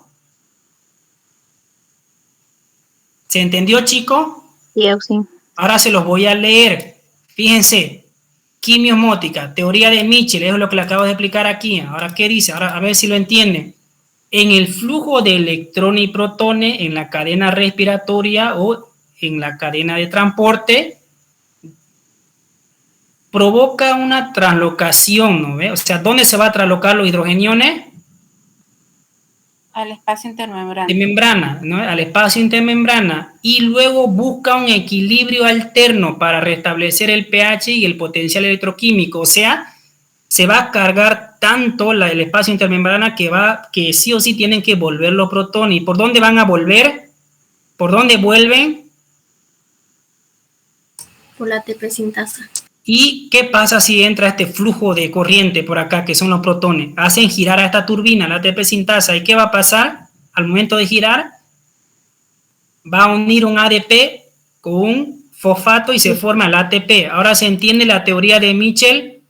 ¿Se entendió, chicos? Sí, sí. Ahora se los voy a leer. Fíjense, quimiosmótica, teoría de Mitchell, eso es lo que le acabo de explicar aquí. Ahora, ¿qué dice? Ahora, a ver si lo entienden. En el flujo de electrones y protones en la cadena respiratoria o en la cadena de transporte, provoca una translocación, ¿no ve? O sea, ¿dónde se va a translocar los hidrogeniones? Al espacio intermembrana. De membrana, ¿no? Al espacio intermembrana, y luego busca un equilibrio alterno para restablecer el pH y el potencial electroquímico. O sea, se va a cargar tanto el espacio intermembrana que sí o sí tienen que volver los protones. ¿Y por dónde van a volver? ¿Por dónde vuelven? Por la ATP sintasa. ¿Y qué pasa si entra este flujo de corriente por acá, que son los protones? Hacen girar a esta turbina, la ATP sintasa. ¿Y qué va a pasar al momento de girar? Va a unir un ADP con un fosfato y se forma el ATP. Ahora se entiende la teoría de Mitchell.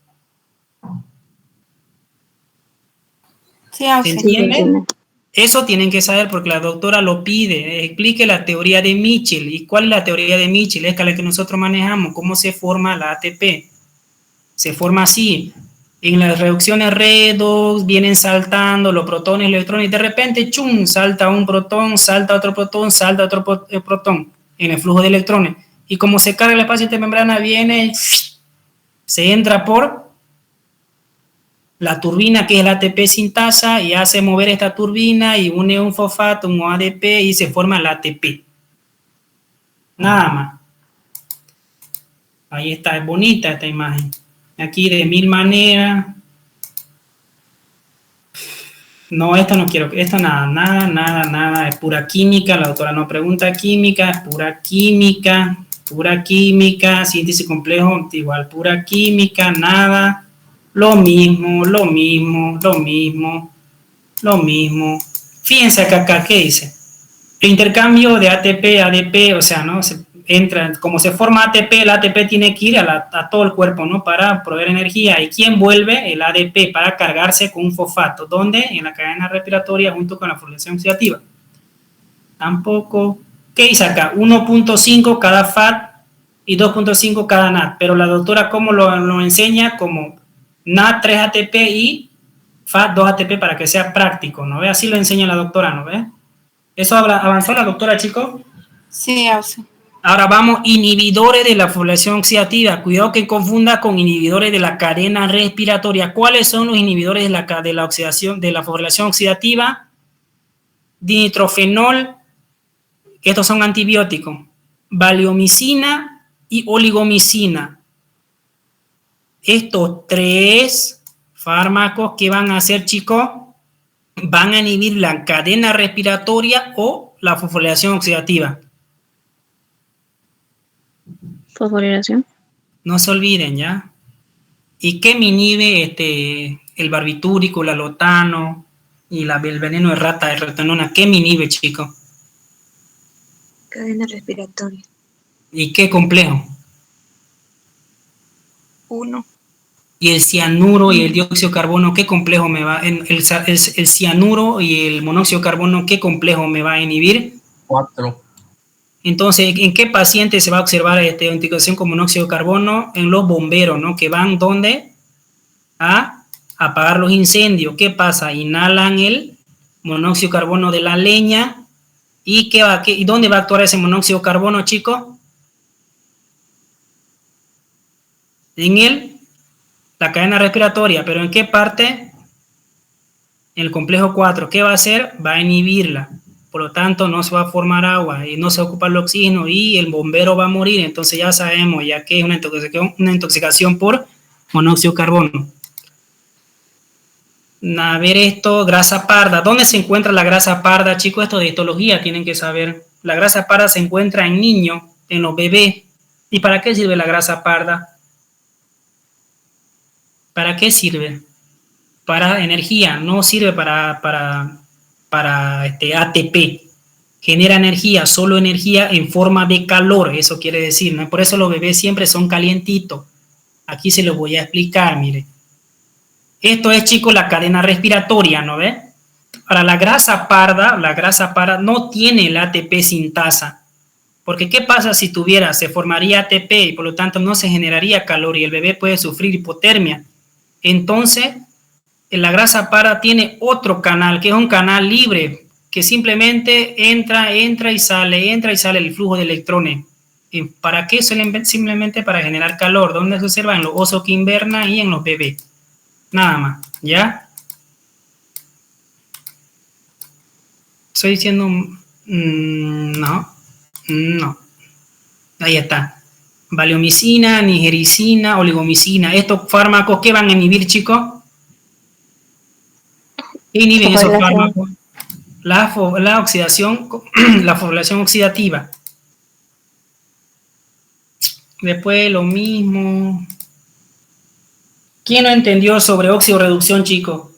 Sí, ¿Se Auxi. entiende? Eso tienen que saber porque la doctora lo pide. Explique la teoría de Mitchell. ¿Y cuál es la teoría de Mitchell? Es la que nosotros manejamos. ¿Cómo se forma la ATP? Se forma así. En las reducciones redox vienen saltando los protones, electrones, y de repente, ¡chum!, salta un protón, salta otro protón, salta otro protón en el flujo de electrones. Y como se carga el espacio intermembrana, viene, se entra por la turbina, que es el ATP sintasa, y hace mover esta turbina y une un fosfato, un ADP, y se forma el ATP. Nada más. Ahí está, es bonita esta imagen. Aquí de 1000 maneras. No, esto no quiero, esto nada, es pura química. La doctora no pregunta química, es pura química, síntesis complejo, igual pura química, nada, lo mismo. Fíjense acá, ¿qué dice? El intercambio de ATP, ADP, o sea, ¿no? Entra, como se forma ATP, el ATP tiene que ir a todo el cuerpo, ¿no? Para proveer energía. ¿Y quién vuelve? El ADP, para cargarse con un fosfato. ¿Dónde? En la cadena respiratoria junto con la fosforilación oxidativa. Tampoco. ¿Qué dice acá? 1.5 cada FAT y 2.5 cada NAT. Pero la doctora, ¿cómo lo enseña? Como NAT 3 ATP y FAT 2 ATP para que sea práctico, ¿no ve? Así lo enseña la doctora, ¿no ve? ¿Eso avanzó la doctora, chicos? Sí, Auxi. Ahora vamos, inhibidores de la fosforilación oxidativa. Cuidado que confunda con inhibidores de la cadena respiratoria. ¿Cuáles son los inhibidores de la oxidación, de la fosforilación oxidativa? Dinitrofenol, que estos son antibióticos. Valiomicina y oligomicina. Estos tres fármacos, ¿qué van a hacer, chicos? Van a inhibir la cadena respiratoria o la fosforilación oxidativa. Fosforilación. No se olviden, ¿ya? ¿Y qué me inhibe el barbitúrico, el alotano y el veneno de rata, de retanona? ¿Qué me inhibe, chicos? Cadena respiratoria. ¿Y qué complejo? 1. ¿Y el cianuro y el dióxido de carbono, qué complejo me va? El cianuro y el monóxido de carbono, ¿qué complejo me va a inhibir? 4. Entonces, ¿en qué paciente se va a observar intoxicación con monóxido de carbono? En los bomberos, ¿no? Que van, ¿dónde? A apagar los incendios. ¿Qué pasa? Inhalan el monóxido de carbono de la leña. ¿Y dónde va a actuar ese monóxido de carbono, chicos? En la cadena respiratoria. ¿Pero en qué parte? En el complejo 4. ¿Qué va a hacer? Va a inhibirla. Por lo tanto, no se va a formar agua y no se va a ocupar el oxígeno y el bombero va a morir. Entonces ya sabemos ya que es una intoxicación por monóxido de carbono. A ver esto, grasa parda. ¿Dónde se encuentra la grasa parda, chicos? Esto de histología tienen que saber. La grasa parda se encuentra en niños, en los bebés. ¿Y para qué sirve la grasa parda? ¿Para qué sirve? Para energía, no sirve para ATP. Genera energía, solo energía en forma de calor, eso quiere decir, ¿no? Por eso los bebés siempre son calientitos. Aquí se los voy a explicar, mire. Esto es, chicos, la cadena respiratoria, ¿no ve? Ahora, la grasa parda no tiene el ATP sintasa. Porque, ¿qué pasa si tuviera? Se formaría ATP y por lo tanto no se generaría calor y el bebé puede sufrir hipotermia. Entonces, la grasa parda tiene otro canal, que es un canal libre, que simplemente entra y sale el flujo de electrones. ¿Para qué? Simplemente para generar calor. ¿Dónde se observa? En los osos que invernan y en los bebés. Nada más, ¿ya? Estoy diciendo... no. Ahí está. Valiomicina, nigericina, oligomicina. Estos fármacos, ¿qué van a inhibir, chicos? Inhiben esos fármacos la oxidación, la fosforilación oxidativa. Después lo mismo. ¿Quién no entendió sobre oxidorreducción, chicos?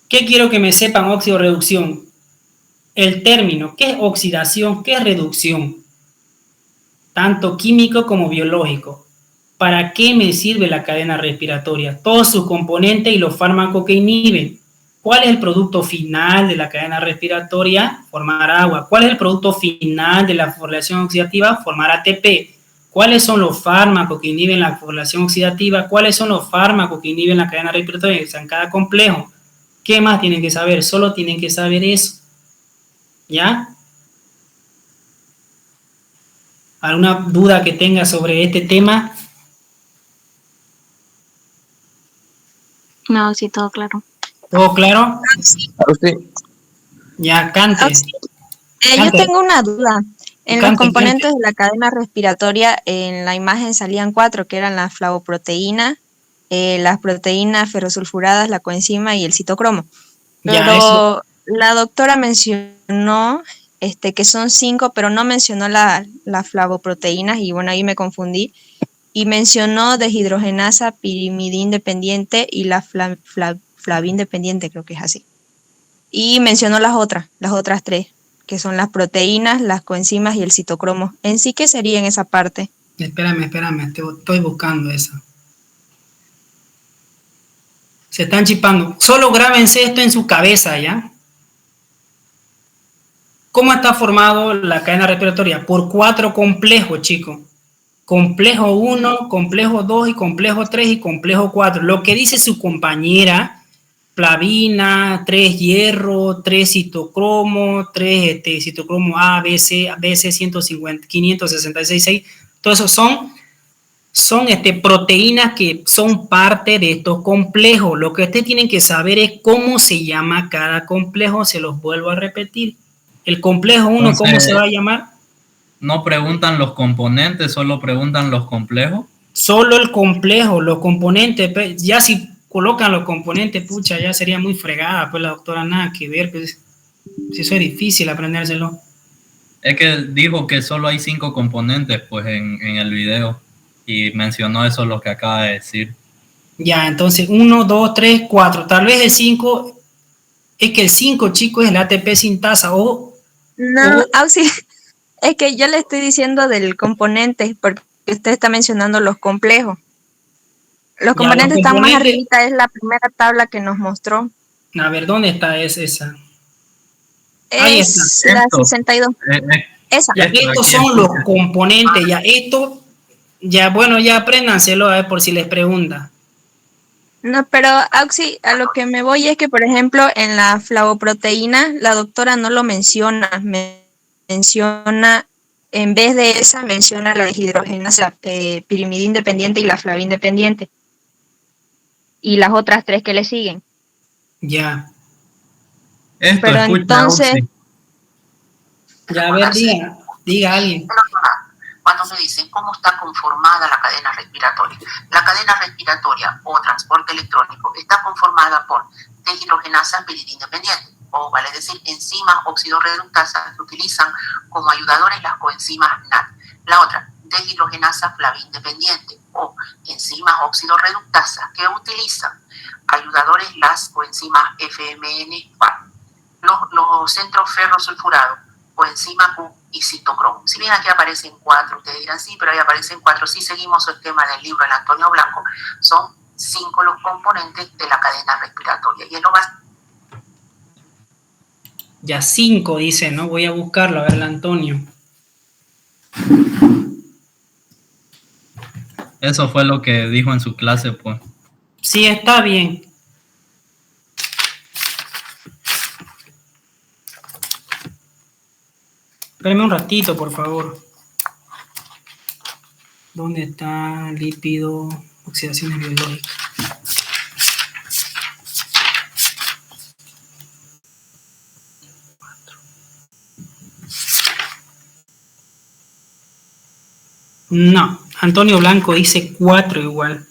¿Qué quiero que me sepan oxidorreducción? El término, ¿qué es oxidación? ¿Qué es reducción? tanto químico como biológico. ¿Para qué me sirve la cadena respiratoria? Todos sus componentes y los fármacos que inhiben. ¿Cuál es el producto final de la cadena respiratoria? Formar agua. ¿Cuál es el producto final de la fosforilación oxidativa? Formar ATP. ¿Cuáles son los fármacos que inhiben la fosforilación oxidativa? ¿Cuáles son los fármacos que inhiben la cadena respiratoria? O sea, en cada complejo. ¿Qué más tienen que saber? Solo tienen que saber eso. ¿Ya? ¿Alguna duda que tenga sobre este tema? No, sí, todo claro. ¿Todo claro? Ya, cante. Yo tengo una duda. En los Cante, componentes de la cadena respiratoria, en la imagen salían 4, que eran las flavoproteínas, las proteínas ferrosulfuradas, la coenzima y el citocromo. Ya, eso. Pero la doctora mencionó que son 5, pero no mencionó las flavoproteínas y bueno, ahí me confundí. Y mencionó deshidrogenasa pirimidina dependiente y la flavin dependiente, creo que es así. Y mencionó las otras 3, que son las proteínas, las coenzimas y el citocromo. ¿En sí qué sería en esa parte? Espérame, estoy buscando esa. Se están chipando. Solo grábense esto en su cabeza, ¿ya? ¿Cómo está formado la cadena respiratoria? Por 4 complejos, chicos. Complejo 1, complejo 2 y complejo 3 y complejo 4. Lo que dice su compañera, flavina, 3 hierro, 3 citocromo, 3 citocromo A, BC 150, 566, 6. Todo eso son proteínas que son parte de estos complejos. Lo que ustedes tienen que saber es cómo se llama cada complejo. Se los vuelvo a repetir. El complejo 1, Entonces, ¿cómo se va a llamar? no preguntan los componentes, solo preguntan los complejos. Solo el complejo, los componentes. Ya si colocan los componentes, pucha, ya sería muy fregada, pues la doctora, nada que ver. Pues, si eso es difícil aprendérselo. Es que dijo que solo hay 5 componentes, pues, en el video. Y mencionó eso lo que acaba de decir. Ya, entonces 1, 2, 3, 4. Tal vez el 5, es que el 5, chicos, es el ATP sintasa No, sí, es que yo le estoy diciendo del componente, porque usted está mencionando los complejos. Los ya, los componentes están más componentes. arribita, es la primera tabla que nos mostró. A ver, ¿dónde está esa? Ahí está. Es la Esto, 62. Esa. Ya, esto de estos aquí, son los escucha. componentes. Ya, esto, ya, bueno, ya apréndanselo a ver por si les pregunta. No, pero Auxi, a lo que me voy es que, por ejemplo, en la flavoproteína, la doctora no lo menciona, menciona, en vez de esa, menciona la deshidrogenasa pirimidina independiente y la flavina independiente. Y las otras 3 que le siguen. Ya. Esto, Pero escucha, entonces, Auxi. Ya, a ver, diga alguien. Cuando me dicen cómo está conformada la cadena respiratoria. La cadena respiratoria o transporte electrónico está conformada por deshidrogenasa piridina independiente, o vale decir enzimas oxidorreductasas que utilizan como ayudadores las coenzimas NAT. La otra, deshidrogenasa flavina independiente o enzimas oxidorreductasas que utilizan ayudadores las coenzimas FMN4. Los centros ferrosulfurados, coenzima Q y citocromo. Si bien aquí aparecen 4, ustedes dirán sí, pero ahí aparecen 4. Si seguimos el tema del libro del Antonio Blanco, son 5 los componentes de la cadena respiratoria. Y es lo más. Ya 5 dice, ¿no? Voy a buscarlo, a ver, el Antonio. Eso fue lo que dijo en su clase, pues. Sí, está bien. Espérame un ratito, por favor. ¿Dónde está lípido, oxidaciones biológicas? No, Antonio Blanco dice 4 igual.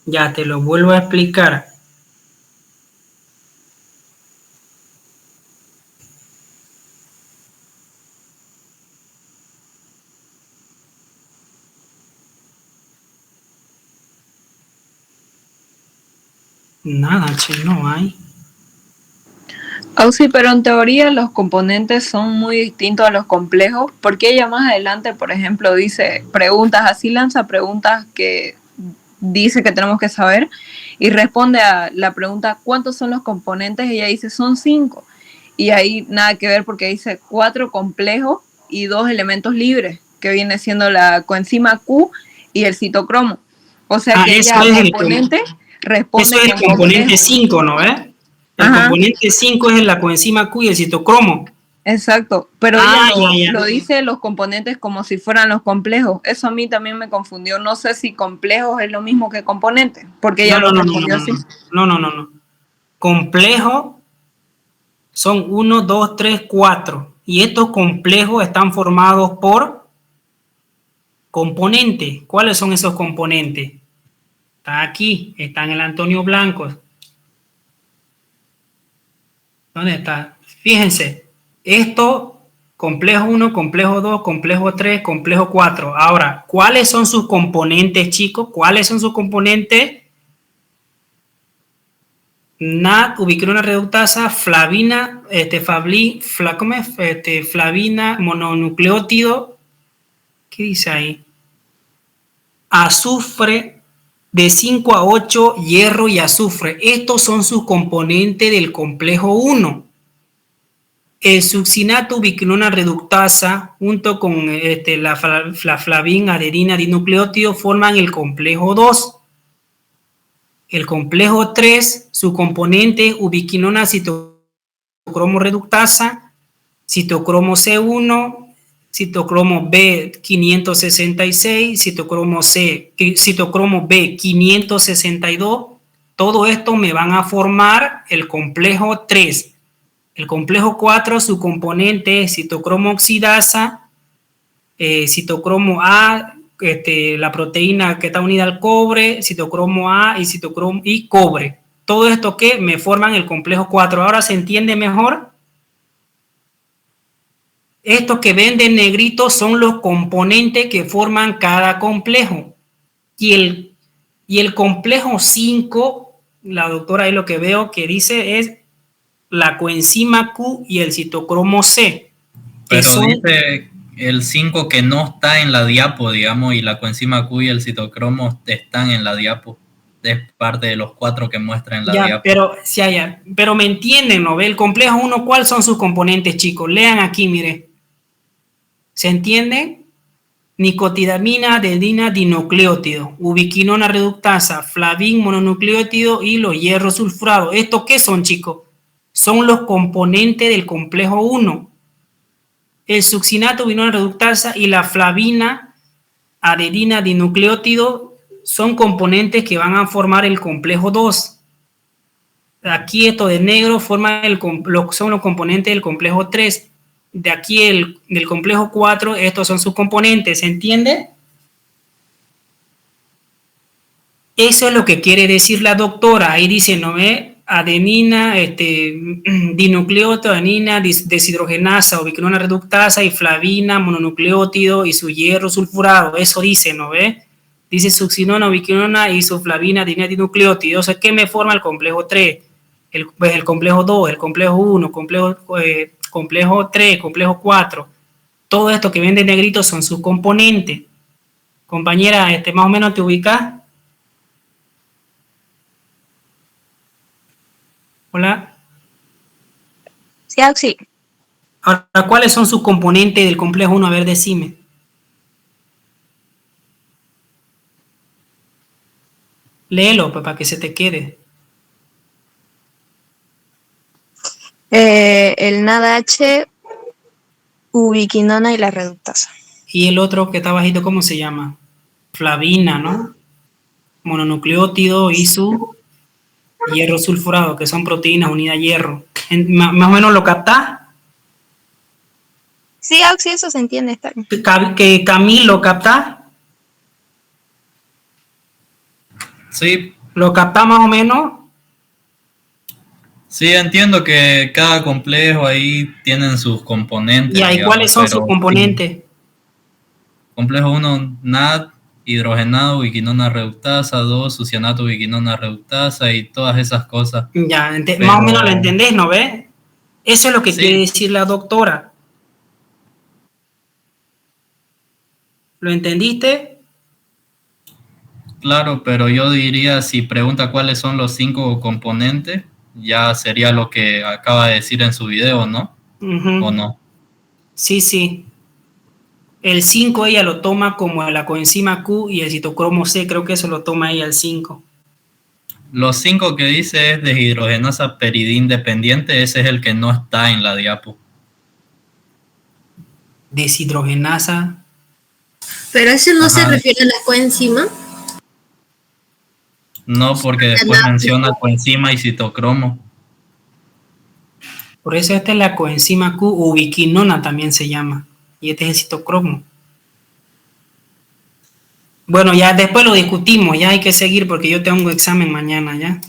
Ya te lo vuelvo a explicar. Nada, che, no hay. Oh, sí, pero en teoría los componentes son muy distintos a los complejos, porque ella más adelante, por ejemplo, dice preguntas, así lanza preguntas que dice que tenemos que saber y responde a la pregunta ¿cuántos son los componentes? Y ella dice son 5. Y ahí nada que ver porque dice 4 complejos y 2 elementos libres, que viene siendo la coenzima Q y el citocromo. O sea que ella al componente responde. Eso es el componente 5, ¿no ves? El componente 5 es la coenzima Q y el citocromo. Exacto, pero ella lo dice los componentes como si fueran los complejos. Eso a mí también me confundió. No sé si complejos es lo mismo que componente, porque ella lo respondió así. No. Complejo son 1, 2, 3, 4. Y estos complejos están formados por componentes. ¿Cuáles son esos componentes? Está aquí, está en el Antonio Blanco. ¿Dónde está? Fíjense, esto, complejo 1, complejo 2, complejo 3, complejo 4. Ahora, ¿cuáles son sus componentes, chicos? ¿Cuáles son sus componentes? NAD, ubiquinona reductasa, flavina, flavina, mononucleótido. ¿Qué dice ahí? Azufre, de 5 a 8, hierro y azufre. Estos son sus componentes del complejo 1. El succinato ubiquinona reductasa junto con la flavina, adenina, dinucleótido forman el complejo 2. El complejo 3, su componente ubiquinona citocromo reductasa, citocromo C1, citocromo B566, citocromo B562, todo esto me van a formar el complejo 3. El complejo 4, su componente es citocromo oxidasa, citocromo A, la proteína que está unida al cobre, citocromo A y cobre. Todo esto que me forman el complejo 4. Ahora se entiende mejor. Estos que ven de negrito son los componentes que forman cada complejo. Y el complejo 5, la doctora ahí lo que veo que dice es la coenzima Q y el citocromo C. Pero dice el 5 que no está en la diapo, digamos, y la coenzima Q y el citocromo están en la diapo. Es parte de los 4 que muestra en la diapo. Pero me entienden, ¿no? El complejo 1, ¿cuáles son sus componentes, chicos? Lean aquí, mire. ¿Se entiende? Nicotidamina, adenina, dinucleótido, ubiquinona reductasa, flavin, mononucleótido y los hierros sulfurados. ¿Estos qué son, chicos? Son los componentes del complejo 1. El succinato, ubiquinona reductasa y la flavina, adenina, dinucleótido son componentes que van a formar el complejo 2. Aquí esto de negro son los componentes del complejo 3. De aquí del complejo 4, estos son sus componentes, ¿se entiende? Eso es lo que quiere decir la doctora. Ahí dice, ¿no ve? Adenina, dinucleótido, adenina, deshidrogenasa, ubiquinona reductasa y flavina, mononucleótido y su hierro sulfurado. Eso dice, ¿no ve? Dice succinona, ubiquinona y su flavina, adenina, dinucleótido. O sea, ¿qué me forma el complejo 3? El complejo 2, el complejo 1, complejo 3, complejo 4, todo esto que ven de negrito son sus componentes. Compañera, más o menos te ubicas. Hola. Sí. Ahora, ¿cuáles son sus componentes del complejo 1? A ver, decime. Léelo, para que se te quede. El NADH, ubiquinona y la reductasa. Y el otro que está bajito, ¿cómo se llama? Flavina, ¿no? Mononucleótido y su hierro sulfurado, que son proteínas unidas a hierro. ¿Más o menos lo captás? Sí, eso se entiende. Está bien. ¿Que Camilo captás? Sí. ¿Lo captás más o menos? Sí, entiendo que cada complejo ahí tienen sus componentes. ¿Y ahí cuáles son sus componentes? Complejo 1, NAD hidrogenado ubiquinona reductasa, 2 sucianato ubiquinona reductasa y todas esas cosas. Ya, Pero, más o menos lo entendés, ¿no ves? Eso es lo que sí, quiere decir la doctora. ¿Lo entendiste? claro, pero yo diría, si pregunta cuáles son los 5 componentes, ya sería lo que acaba de decir en su video, ¿no? Ujú. ¿O no? Sí, sí. El 5 ella lo toma como la coenzima Q y el citocromo C, creo que eso lo toma ella el 5. Los 5 que dice es deshidrogenasa peridindependiente, ese es el que no está en la diapo. Deshidrogenasa. Pero eso no se Ajá. refiere a la coenzima. No, porque después menciona coenzima y citocromo. Por eso esta es la coenzima Q, ubiquinona también se llama. Y este es el citocromo. Bueno, ya después lo discutimos, ya hay que seguir porque yo tengo examen mañana, ¿ya?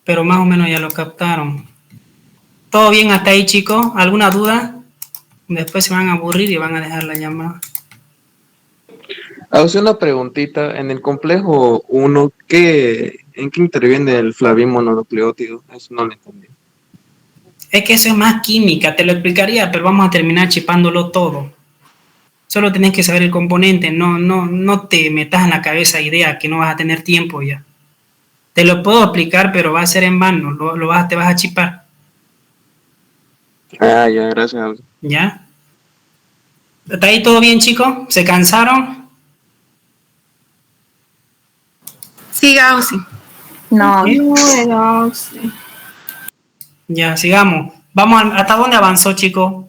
Pero más o menos ya lo captaron. ¿Todo bien hasta ahí, chicos? ¿Alguna duda? Después se van a aburrir y van a dejar la llamada. Hace una preguntita. En el complejo 1, ¿en qué interviene el flavimononucleótido? Eso no lo entendí. Es que eso es más química, te lo explicaría, pero vamos a terminar chipándolo todo. Solo tenés que saber el componente, no te metas en la cabeza idea que no vas a tener tiempo ya. Te lo puedo explicar, pero va a ser en vano, te vas a chipar. Ah, ya, gracias. ¿Ya? ¿Está ahí todo bien, chicos? ¿Se cansaron? Sí, Gausi. No. Ya, sigamos. ¿Hasta dónde avanzó, chicos?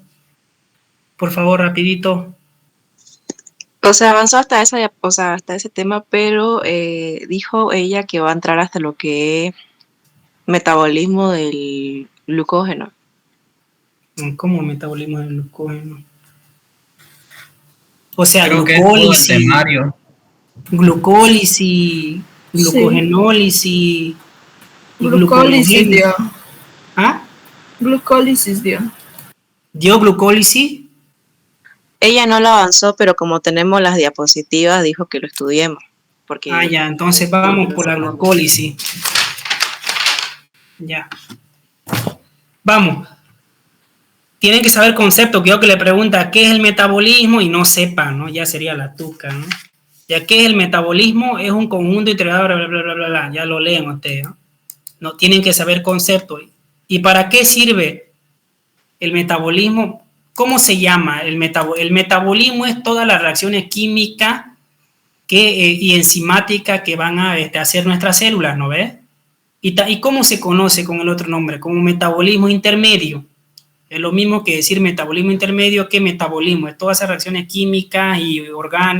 Por favor, rapidito. O sea, avanzó hasta hasta ese tema, pero dijo ella que va a entrar hasta lo que es metabolismo del glucógeno. ¿Cómo metabolismo del glucógeno? O sea, Creo que es todo el temario. glucólisis, glucogenólisis, y Glucólisis dio. ¿Ah? Glucólisis dio. ¿Dio glucólisis? Ella no lo avanzó, pero como tenemos las diapositivas, dijo que lo estudiemos. Porque Ya, entonces vamos por la glucólisis. Ya. Vamos. Tienen que saber concepto, que yo que le pregunta qué es el metabolismo y no sepa, ¿no? Ya sería la tuca, ¿no? Ya qué es el metabolismo, es un conjunto integrador, bla, bla, bla, bla, bla. Ya lo leen ustedes, ¿no? No tienen que saber concepto. ¿Y para qué sirve el metabolismo? ¿Cómo se llama el metabolismo? El metabolismo es todas las reacciones químicas y enzimáticas que van a hacer nuestras células, ¿no ves? ¿Y cómo se conoce con el otro nombre? Como metabolismo intermedio. Es lo mismo que decir metabolismo intermedio que metabolismo. Es todas esas reacciones químicas y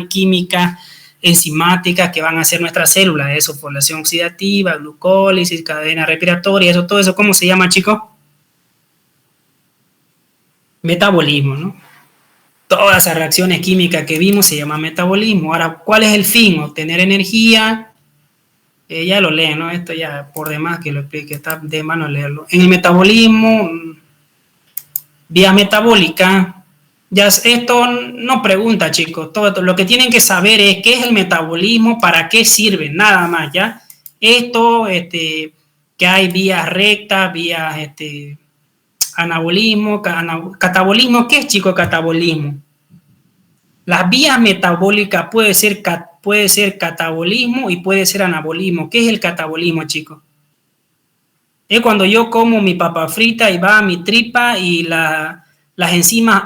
químicas, enzimáticas que van a hacer nuestras células. Eso, población oxidativa, glucólisis, cadena respiratoria, todo eso. ¿Cómo se llama, chicos? Metabolismo, ¿no? Todas esas reacciones químicas que vimos se llama metabolismo. Ahora, ¿cuál es el fin? Obtener energía. Ya lo leen, ¿no? Esto ya por demás que lo explique, está de mano leerlo. En el metabolismo, vías metabólicas, ya esto no pregunta, chicos. Todo lo que tienen que saber es qué es el metabolismo, para qué sirve, nada más, ¿ya? Esto, que hay vías rectas, vías, anabolismo, catabolismo. ¿Qué es, chicos, catabolismo? Las vías metabólicas puede ser catabolismo y puede ser anabolismo. ¿Qué es el catabolismo, chicos? Es cuando yo como mi papa frita y va a mi tripa y las enzimas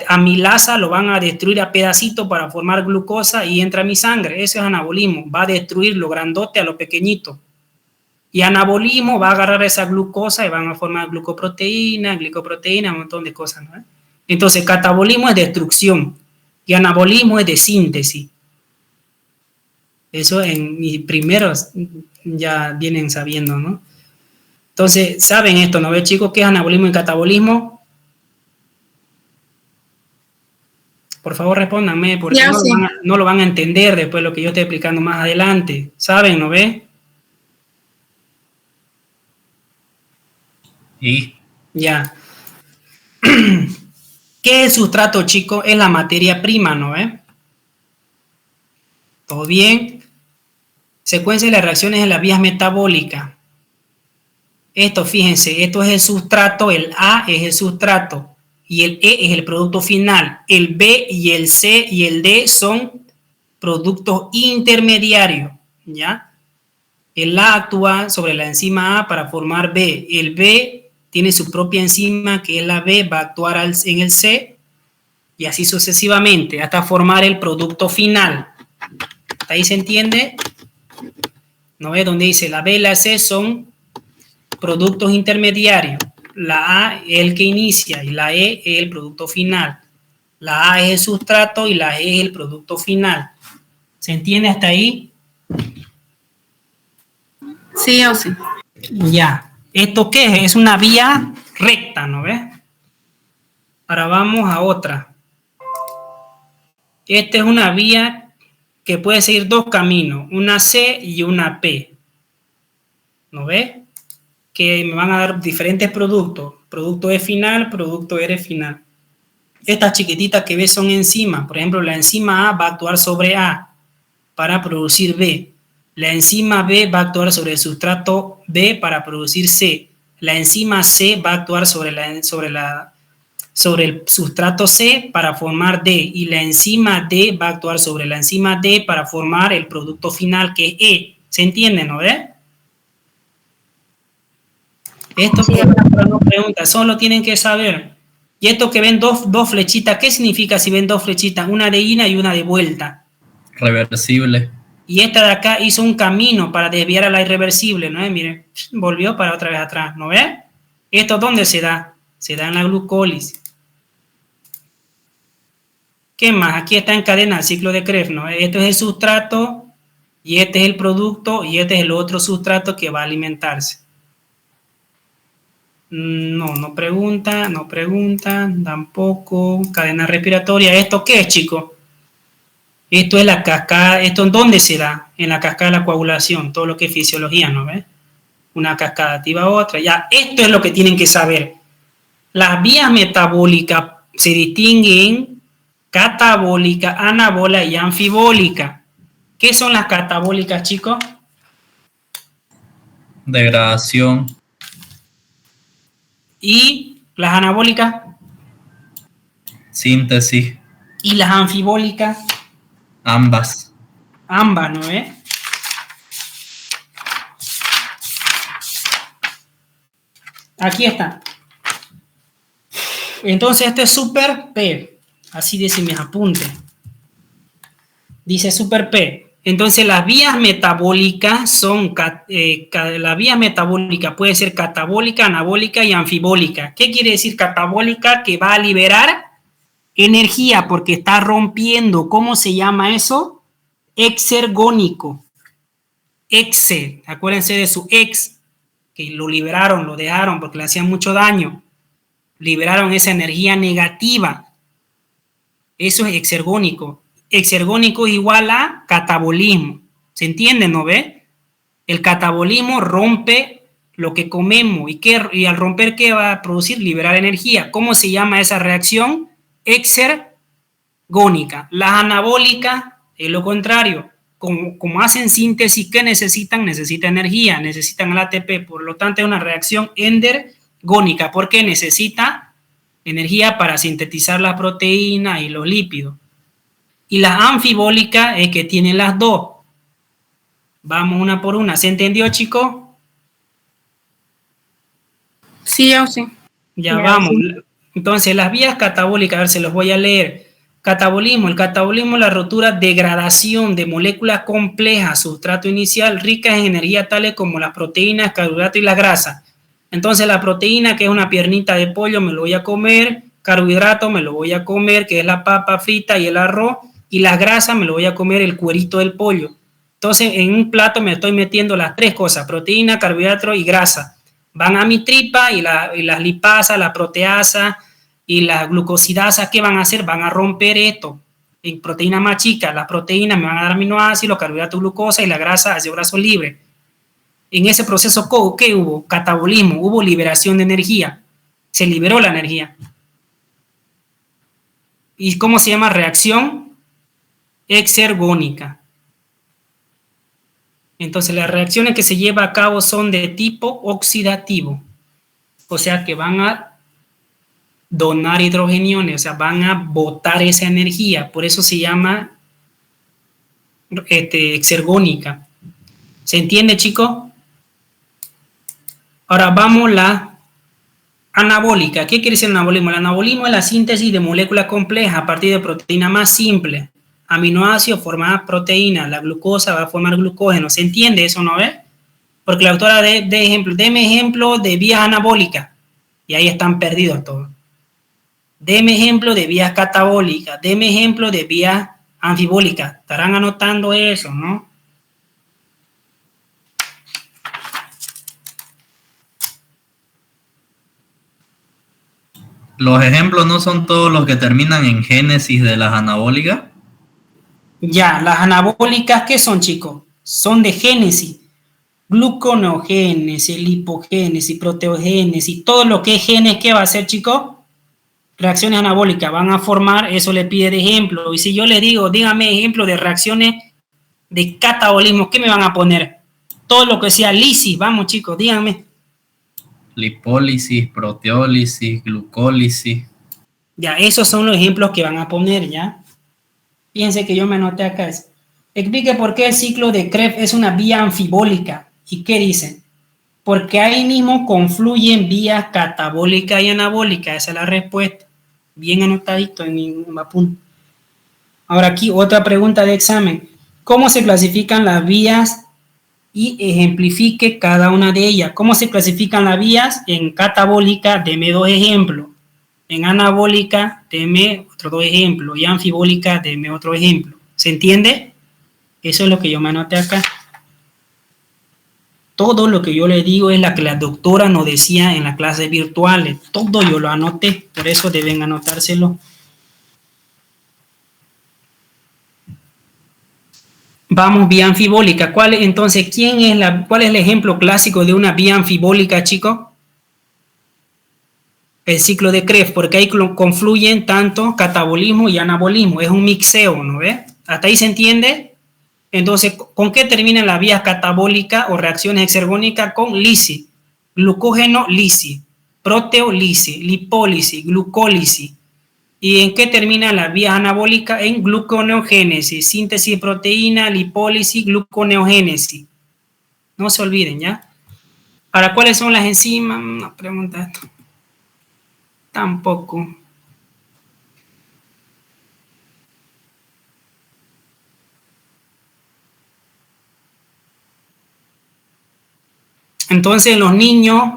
amilasa lo van a destruir a pedacitos para formar glucosa y entra a mi sangre. Eso es anabolismo. Va a destruir lo grandote a lo pequeñito. Y anabolismo va a agarrar esa glucosa y van a formar glicoproteína, un montón de cosas, ¿no? Entonces, catabolismo es destrucción y anabolismo es de síntesis. Eso en mis primeros ya vienen sabiendo, ¿no? Entonces, ¿saben esto, no ve, chicos? ¿Qué es anabolismo y catabolismo? Por favor, respóndanme, porque Ya, no lo van a entender después de lo que yo esté explicando más adelante. ¿Saben, no ve? Y Ya. ¿Qué es el sustrato, chicos? Es la materia prima, ¿no ve? ¿Todo bien? Secuencia de las reacciones en las vías metabólicas. Esto, fíjense, esto es el sustrato, el A es el sustrato y el E es el producto final. El B y el C y el D son productos intermediarios, ¿ya? El A actúa sobre la enzima A para formar B. El B tiene su propia enzima, que es la B, va a actuar en el C y así sucesivamente hasta formar el producto final. ¿Hasta ahí se entiende? ¿No ves? Donde dice la B y la C son productos intermediarios. La A es el que inicia y la E es el producto final. La A es el sustrato y la E es el producto final. ¿Se entiende hasta ahí? Sí, Auxi. Ya. ¿Esto qué es? Es una vía recta, ¿no ves? Ahora vamos a otra. Esta es una vía que puede seguir dos caminos, una C y una P. ¿No ves? Que me van a dar diferentes productos. Producto E final, producto R final. Estas chiquititas que ves son enzimas. Por ejemplo, la enzima A va a actuar sobre A para producir B. La enzima B va a actuar sobre el sustrato B para producir C. La enzima C va a actuar sobre el sustrato C para formar D. Y la enzima D va a actuar sobre la enzima D para formar el producto final que es E. ¿Se entiende, no ves? Esto sí, no pregunta, solo tienen que saber. Y esto que ven dos flechitas, ¿qué significa si ven dos flechitas? Una de ida y una de vuelta. Reversible. Y esta de acá hizo un camino para desviar a la irreversible, ¿no? Miren, volvió para otra vez atrás, ¿no ves? ¿Esto dónde se da? Se da en la glucólisis. ¿Qué más? Aquí está en cadena el ciclo de Krebs, ¿no? Esto es el sustrato y este es el producto y este es el otro sustrato que va a alimentarse. No pregunta, tampoco. Cadena respiratoria, ¿esto qué es, chicos? Esto es la cascada, ¿esto en dónde se da? En la cascada de la coagulación, todo lo que es fisiología, ¿no ves? Una cascada activa a otra. Ya, esto es lo que tienen que saber. Las vías metabólicas se distinguen en catabólica, anabólica y anfibólica. ¿Qué son las catabólicas, chicos? Degradación. ¿Y las anabólicas? Síntesis. ¿Y las anfibólicas? Ambas. Ambas, ¿no ves? Aquí está. Entonces este es super P. Así dice mis apuntes. Dice super P. Entonces las vías metabólicas son, la vía metabólica puede ser catabólica, anabólica y anfibólica. ¿Qué quiere decir catabólica? Que va a liberar energía porque está rompiendo. ¿Cómo se llama eso? Exergónico. Exe, acuérdense de su ex, que lo liberaron, lo dejaron porque le hacían mucho daño. Liberaron esa energía negativa. Eso es exergónico. Exergónico es igual a catabolismo. ¿Se entiende, no ve? El catabolismo rompe lo que comemos y al romper, ¿qué va a producir? Liberar energía. ¿Cómo se llama esa reacción? Exergónica. Las anabólicas es lo contrario. Como hacen síntesis, ¿qué necesitan? Necesitan energía, necesitan el ATP. Por lo tanto, es una reacción endergónica porque necesita energía para sintetizar las proteínas y los lípidos. Y las anfibólicas es que tienen las dos. Vamos una por una. ¿Se entendió, chicos? Sí, Auxi. Ya vamos. Entonces, las vías catabólicas, a ver, se los voy a leer. Catabolismo. El catabolismo es la rotura, degradación de moléculas complejas, sustrato inicial, ricas en energía tales como las proteínas, carbohidratos y las grasas. Entonces, la proteína, que es una piernita de pollo, me lo voy a comer. Carbohidrato, me lo voy a comer, que es la papa frita y el arroz. Y las grasas, me lo voy a comer el cuerito del pollo. Entonces, en un plato me estoy metiendo las tres cosas, proteína, carbohidrato y grasa. Van a mi tripa y las lipasas, la proteasa y las glucosidasas, ¿qué van a hacer? Van a romper esto. En proteínas más chicas, las proteínas me van a dar aminoácidos, los carbohidratos, glucosa y la grasa ácido graso libre. En ese proceso, ¿qué hubo? Catabolismo, hubo liberación de energía. Se liberó la energía. ¿Y cómo se llama? Reacción exergónica. Entonces, las reacciones que se lleva a cabo son de tipo oxidativo, o sea que van a donar hidrogeniones, o sea, van a botar esa energía, por eso se llama exergónica. ¿Se entiende, chicos? Ahora vamos a la anabólica. ¿Qué quiere decir el anabolismo? El anabolismo es la síntesis de moléculas complejas a partir de proteínas más simples. Aminoácidos forman proteínas, la glucosa va a formar glucógeno. ¿Se entiende eso, no ves? Porque la autora deme ejemplo de vías anabólicas. Y ahí están perdidos todos. Deme ejemplo de vías catabólicas. Deme ejemplo de vías anfibólicas. Estarán anotando eso, ¿no? Los ejemplos no son todos los que terminan en génesis de las anabólicas. Ya, las anabólicas, ¿qué son, chicos? Son de génesis. Gluconeogénesis, lipogénesis, proteogénesis, todo lo que es genes, ¿qué va a hacer, chicos? Reacciones anabólicas, van a formar, eso le pide de ejemplo. Y si yo le digo, dígame ejemplo de reacciones de catabolismo, ¿qué me van a poner? Todo lo que sea lisis, vamos, chicos, díganme. Lipólisis, proteólisis, glucólisis. Ya, esos son los ejemplos que van a poner, ¿ya? Fíjense que yo me anoté acá. Explique por qué el ciclo de Krebs es una vía anfibólica. ¿Y qué dicen? Porque ahí mismo confluyen vías catabólica y anabólica. Esa es la respuesta. Bien anotadito en mi apunte. Ahora aquí otra pregunta de examen. ¿Cómo se clasifican las vías? Y ejemplifique cada una de ellas. ¿Cómo se clasifican las vías? En catabólica, deme 2 ejemplos. En anabólica, deme otros 2 ejemplos. Y anfibólica, deme otro ejemplo. ¿Se entiende? Eso es lo que yo me anoté acá. Todo lo que yo le digo es la que la doctora nos decía en las clases virtuales. Todo yo lo anoté, por eso deben anotárselo. Vamos, vía anfibólica. Entonces, ¿cuál es el ejemplo clásico de una vía anfibólica, chicos? El ciclo de Krebs, porque ahí confluyen tanto catabolismo y anabolismo. Es un mixeo, ¿no ves? ¿Hasta ahí se entiende? Entonces, ¿con qué terminan las vías catabólicas o reacciones exergónicas? Con lisis, glucógeno, lisis, proteolisis, lipólisis, glucólisis. ¿Y en qué terminan las vías anabólicas? En gluconeogénesis, síntesis de proteína, lipólisis, gluconeogénesis. No se olviden, ¿ya? Ahora, ¿cuáles son las enzimas? No pregunta esto. Tampoco. Entonces, en los niños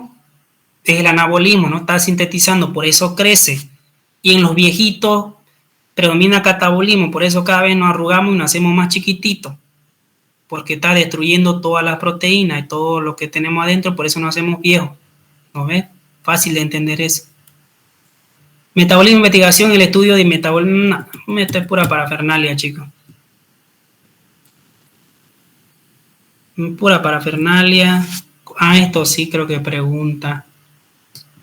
es el anabolismo, ¿no? Está sintetizando, por eso crece. Y en los viejitos predomina catabolismo, por eso cada vez nos arrugamos y nos hacemos más chiquititos. Porque está destruyendo todas las proteínas y todo lo que tenemos adentro, por eso nos hacemos viejos. ¿No ves? Fácil de entender eso. Metabolismo, investigación, el estudio de metabolismo. No, esto es pura parafernalia, chicos. Pura parafernalia. Esto sí creo que pregunta.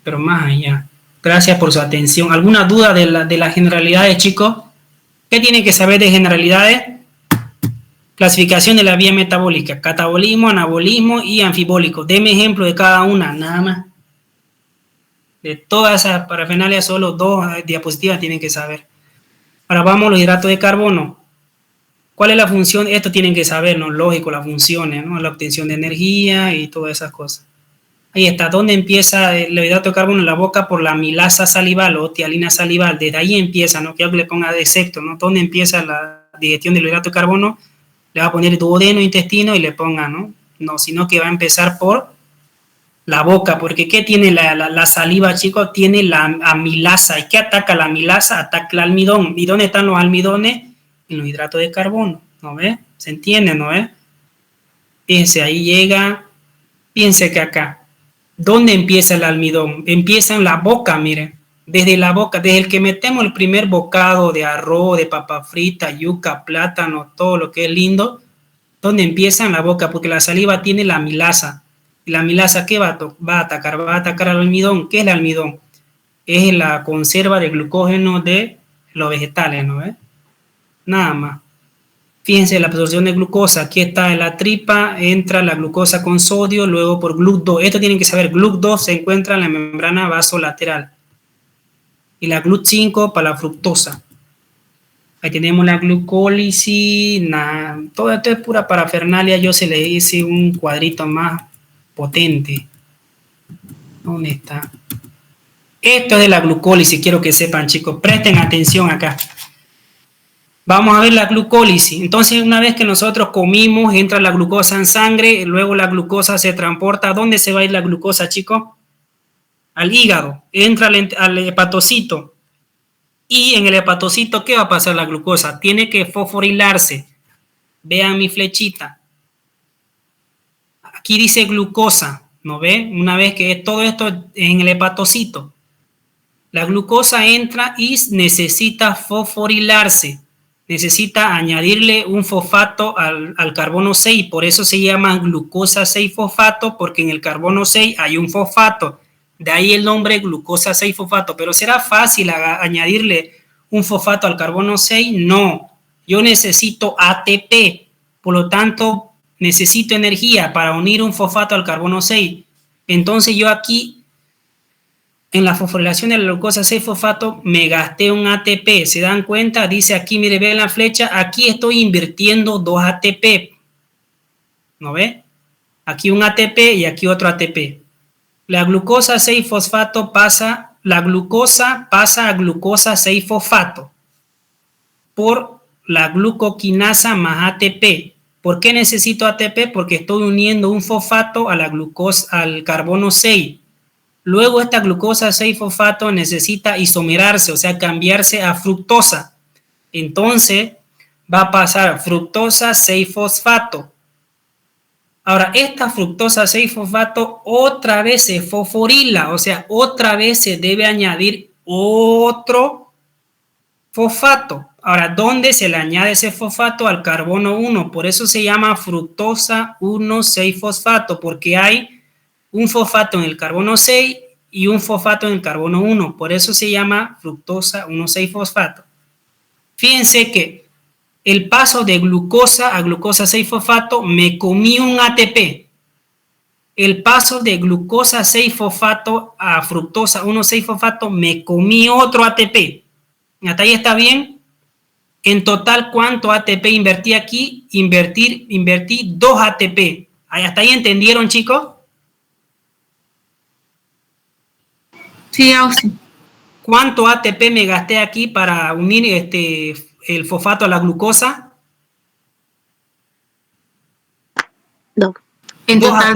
Pero más allá. Gracias por su atención. ¿Alguna duda de las generalidades, chicos? ¿Qué tienen que saber de generalidades? Clasificación de la vía metabólica. Catabolismo, anabolismo y anfibólico. Deme ejemplo de cada una, nada más. De todas esas parafernalias, solo 2 diapositivas tienen que saber. Ahora vamos a los hidratos de carbono. ¿Cuál es la función? Esto tienen que saber, ¿no? Lógico, las funciones, ¿no? La obtención de energía y todas esas cosas. Ahí está. ¿Dónde empieza el hidrato de carbono? En la boca por la amilasa salival o tialina salival. Desde ahí empieza, ¿no? Quiero que le ponga de sexto, ¿no? ¿Dónde empieza la digestión del hidrato de carbono? Le va a poner duodeno, intestino y le ponga, ¿no? No, sino que va a empezar por la boca, porque ¿qué tiene la saliva, chicos? Tiene la amilasa. ¿Y qué ataca la amilasa? Ataca el almidón. ¿Y dónde están los almidones? En los hidratos de carbono, ¿no ve? ¿Se entiende, no ve? Fíjense, ahí llega, fíjense que acá, ¿dónde empieza el almidón? Empieza en la boca, miren, desde la boca, desde el que metemos el primer bocado de arroz, de papa frita, yuca, plátano, todo lo que es lindo, ¿dónde empieza? En la boca, porque la saliva tiene la amilasa. ¿Y la amilasa qué va a atacar? Va a atacar al almidón. ¿Qué es el almidón? Es la conserva de glucógeno de los vegetales, ¿no ve? Nada más. Fíjense la absorción de glucosa. Aquí está en la tripa, entra la glucosa con sodio, luego por GLUT2. Esto tienen que saber, GLUT2 se encuentra en la membrana vasolateral. Y la GLUT5 para la fructosa. Ahí tenemos la glucólisis, todo esto es pura parafernalia. Yo se le hice un cuadrito más potente. ¿Dónde está? Esto es de la glucólisis, quiero que sepan, chicos. Presten atención acá. Vamos a ver la glucólisis. Entonces, una vez que nosotros comimos, entra la glucosa en sangre, luego la glucosa se transporta. ¿A dónde se va a ir la glucosa, chicos? Al hígado. Entra al hepatocito. Y en el hepatocito, ¿qué va a pasar la glucosa? Tiene que fosforilarse. Vean mi flechita. Aquí dice glucosa, ¿no ve? Una vez que todo esto en el hepatocito, la glucosa entra y necesita fosforilarse. Necesita añadirle un fosfato al carbono 6, por eso se llama glucosa 6-fosfato, porque en el carbono 6 hay un fosfato. De ahí el nombre glucosa 6-fosfato. Pero ¿será fácil añadirle un fosfato al carbono 6? No. Yo necesito ATP. Por lo tanto, necesito energía para unir un fosfato al carbono 6. Entonces yo aquí, en la fosforilación de la glucosa 6-fosfato, me gasté un ATP. ¿Se dan cuenta? Dice aquí, mire, ven la flecha. Aquí estoy invirtiendo 2 ATP. ¿No ve? Aquí un ATP y aquí otro ATP. La glucosa 6-fosfato la glucosa pasa a glucosa 6-fosfato por la glucoquinasa más ATP. ¿Por qué necesito ATP? Porque estoy uniendo un fosfato a la glucosa, al carbono 6. Luego esta glucosa 6-fosfato necesita isomerarse, o sea, cambiarse a fructosa. Entonces va a pasar fructosa 6-fosfato. Ahora, esta fructosa 6-fosfato otra vez se fosforila, o sea, otra vez se debe añadir otro fosfato. Ahora, ¿dónde se le añade ese fosfato? Al carbono 1. Por eso se llama fructosa 1,6-fosfato, porque hay un fosfato en el carbono 6 y un fosfato en el carbono 1. Por eso se llama fructosa 1,6-fosfato. Fíjense que el paso de glucosa a glucosa 6-fosfato, me comí un ATP. El paso de glucosa 6-fosfato a fructosa 1,6-fosfato, me comí otro ATP. ¿Hasta ahí está bien? En total, ¿cuánto ATP invertí aquí? Invertí 2 ATP. ¿Hasta ahí entendieron, chicos? Sí, Auxi. ¿Cuánto ATP me gasté aquí para unir el fosfato a la glucosa? No. En total,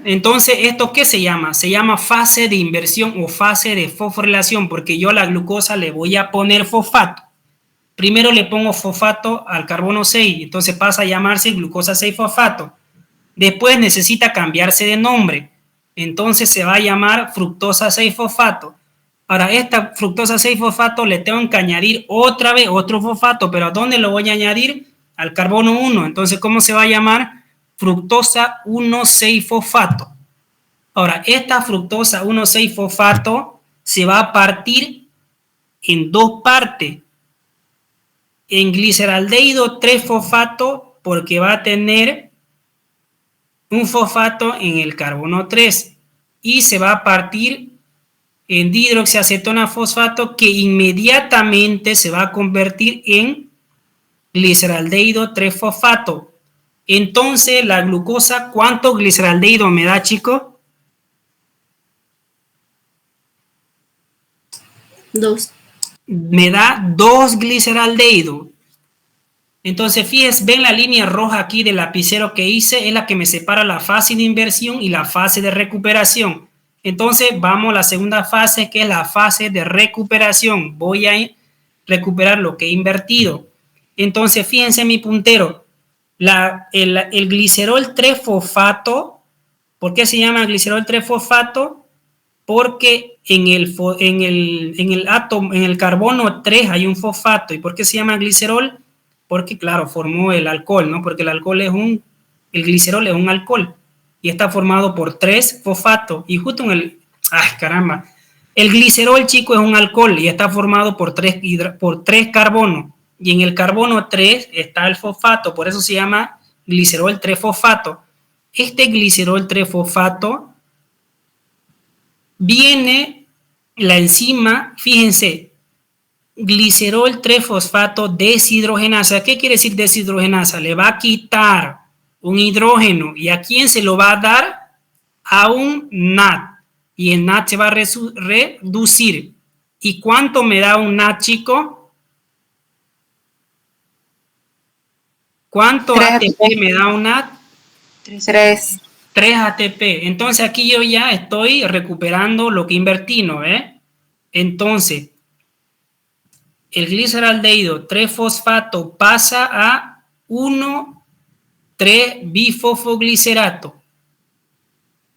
Entonces, ¿esto qué se llama? Se llama fase de inversión o fase de fosforilación, porque yo a la glucosa le voy a poner fosfato. Primero le pongo fosfato al carbono 6, entonces pasa a llamarse glucosa 6-fosfato. Después necesita cambiarse de nombre, entonces se va a llamar fructosa 6-fosfato. Ahora, esta fructosa 6-fosfato le tengo que añadir otra vez otro fosfato, pero ¿a dónde lo voy a añadir? Al carbono 1. Entonces, ¿cómo se va a llamar? Fructosa 1,6-fosfato. Ahora, esta fructosa 1,6-fosfato se va a partir en 2 partes. En gliceraldehído 3-fosfato, porque va a tener un fosfato en el carbono 3. Y se va a partir en dihidroxiacetona fosfato, que inmediatamente se va a convertir en gliceraldehído 3-fosfato. Entonces, la glucosa, ¿cuánto gliceraldehído me da, chicos? 2. Me da 2 gliceraldehído. Entonces, fíjense, ven la línea roja aquí del lapicero que hice, es la que me separa la fase de inversión y la fase de recuperación. Entonces, vamos a la segunda fase, que es la fase de recuperación. Voy a recuperar lo que he invertido. Entonces, fíjense mi puntero. El glicerol 3-fosfato, ¿por qué se llama glicerol 3-fosfato? Porque en el átomo, en el carbono 3 hay un fosfato. ¿Y por qué se llama glicerol? Porque, claro, formó el alcohol, ¿no? Porque el glicerol es un alcohol y está formado por 3 fosfatos. Y justo el glicerol, chico, es un alcohol y está formado por 3 carbonos. y en el carbono 3 está el fosfato, por eso se llama glicerol 3-fosfato. Este glicerol 3-fosfato viene la enzima, fíjense, glicerol 3-fosfato deshidrogenasa. ¿Qué quiere decir deshidrogenasa? Le va a quitar un hidrógeno. ¿Y a quién se lo va a dar? A un NAD. Y el NAD se va a reducir. ¿Y cuánto me da un NAD, chico? ¿Cuánto 3 ATP me da un NAD? 3. 3 ATP. Entonces aquí yo ya estoy recuperando lo que invertí, ¿no? Entonces, el gliceraldehído 3-fosfato pasa a 1,3-bifosfoglicerato.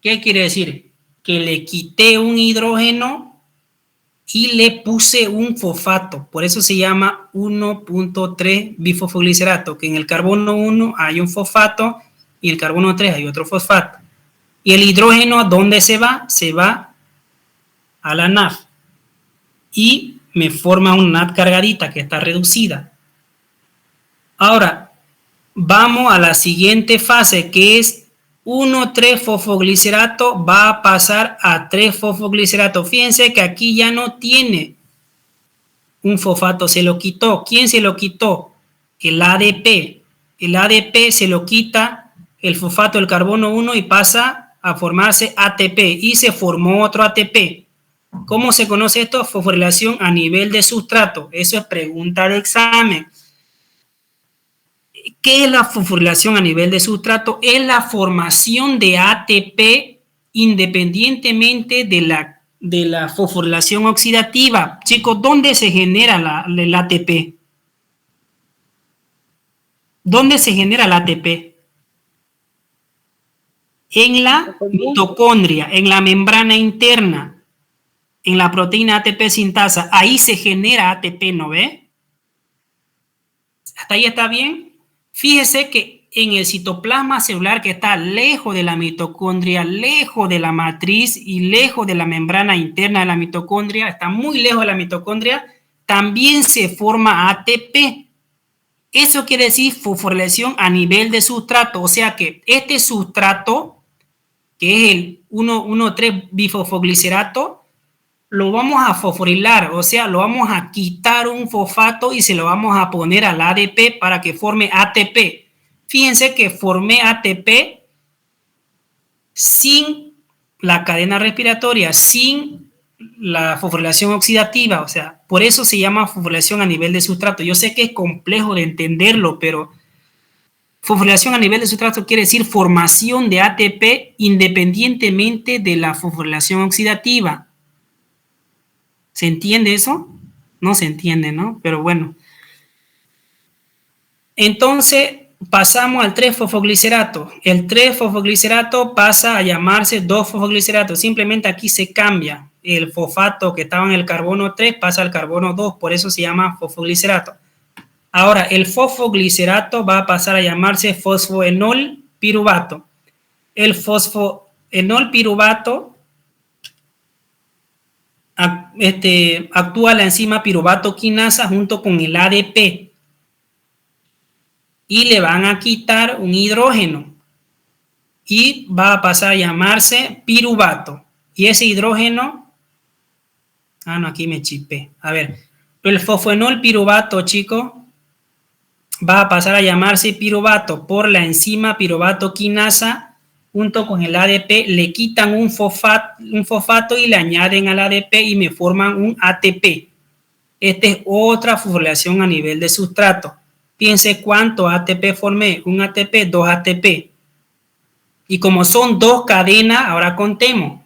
¿Qué quiere decir? Que le quité un hidrógeno y le puse un fosfato. Por eso se llama 1,3-bifosfoglicerato, que en el carbono 1 hay un fosfato y en el carbono 3 hay otro fosfato. ¿Y el hidrógeno a dónde se va? Se va a la NAF. Y me forma una NAD cargadita que está reducida. Ahora, vamos a la siguiente fase, que es 1,3-fosfoglicerato va a pasar a 3-fosfoglicerato. Fíjense que aquí ya no tiene un fosfato, se lo quitó. ¿Quién se lo quitó? El ADP. El ADP se lo quita el fosfato del carbono 1 y pasa a formarse ATP. Y se formó otro ATP. ¿Cómo se conoce esto? Fosforilación a nivel de sustrato. Eso es pregunta de examen. ¿Qué es la fosforilación a nivel de sustrato? Es la formación de ATP independientemente de la fosforilación oxidativa. Chicos, ¿dónde se genera el ATP? ¿Dónde se genera el ATP? En la mitocondria, en la membrana interna, en la proteína ATP sintasa. Ahí se genera ATP, ¿no ve? ¿Hasta ahí está bien? Fíjese que en el citoplasma celular, que está lejos de la mitocondria, lejos de la matriz y lejos de la membrana interna de la mitocondria, está muy lejos de la mitocondria, también se forma ATP. Eso quiere decir fosforilación a nivel de sustrato. O sea que este sustrato, que es el 1,3-bifosfoglicerato, lo vamos a fosforilar, o sea, lo vamos a quitar un fosfato y se lo vamos a poner al ADP para que forme ATP. Fíjense que formé ATP sin la cadena respiratoria, sin la fosforilación oxidativa, o sea, por eso se llama fosforilación a nivel de sustrato. Yo sé que es complejo de entenderlo, pero fosforilación a nivel de sustrato quiere decir formación de ATP independientemente de la fosforilación oxidativa. ¿Se entiende eso? No se entiende, ¿no? Pero bueno. Entonces, pasamos al 3-fosfoglicerato. El 3-fosfoglicerato pasa a llamarse 2-fosfoglicerato. Simplemente aquí se cambia. El fosfato que estaba en el carbono 3 pasa al carbono 2. Por eso se llama fosfoglicerato. Ahora, el fosfoglicerato va a pasar a llamarse fosfoenol piruvato. El fosfoenol piruvato actúa la enzima piruvato quinasa junto con el ADP y le van a quitar un hidrógeno y va a pasar a llamarse piruvato. Y ese hidrógeno, no, aquí me chipé. A ver, el fosfoenol piruvato, chicos, va a pasar a llamarse piruvato por la enzima piruvato quinasa. Junto con el ADP le quitan un fosfato y le añaden al ADP y me forman un ATP. Esta es otra fosforilación a nivel de sustrato. Fíjense cuánto ATP formé. Un ATP, 2 ATP. Y como son dos cadenas, ahora contemos.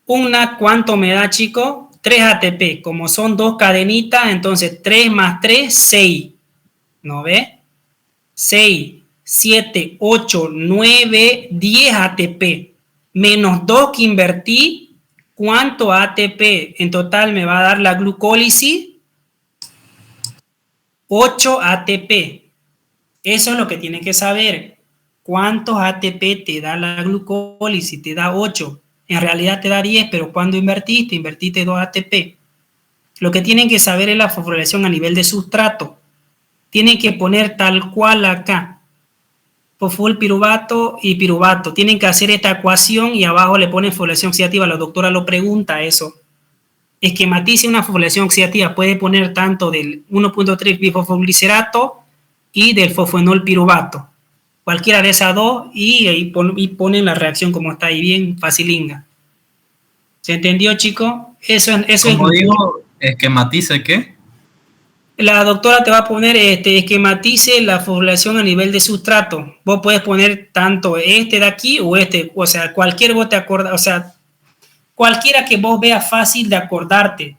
Una, ¿cuánto me da, chicos? 3 ATP. Como son dos cadenitas, entonces 3 más 3, 6. ¿No ve? 6. 7, 8, 9, 10 ATP, menos 2 que invertí, ¿cuánto ATP en total me va a dar la glucólisis? 8 ATP. Eso es lo que tienen que saber. ¿Cuántos ATP te da la glucólisis? Te da 8. En realidad te da 10, pero cuando invertiste 2 ATP. Lo que tienen que saber es la fosforilación a nivel de sustrato. tienen que poner tal cual acá. Fosfol, piruvato y piruvato. Tienen que hacer esta ecuación y abajo le ponen fosforilación oxidativa. La doctora lo pregunta eso. Esquematice una fosforilación oxidativa. Puede poner tanto del 1.3 bifosfoglicerato y del fosfenol piruvato. Cualquiera de esas dos y ponen la reacción como está ahí, bien facilinga. ¿Se entendió, chico? Eso Como es. digo, esquematice, ¿qué? La doctora te va a poner, esquematice la fosforilación a nivel de sustrato. Vos puedes poner tanto este de aquí o este, o sea, cualquier vos te acordas, o sea, cualquiera que vos veas fácil de acordarte,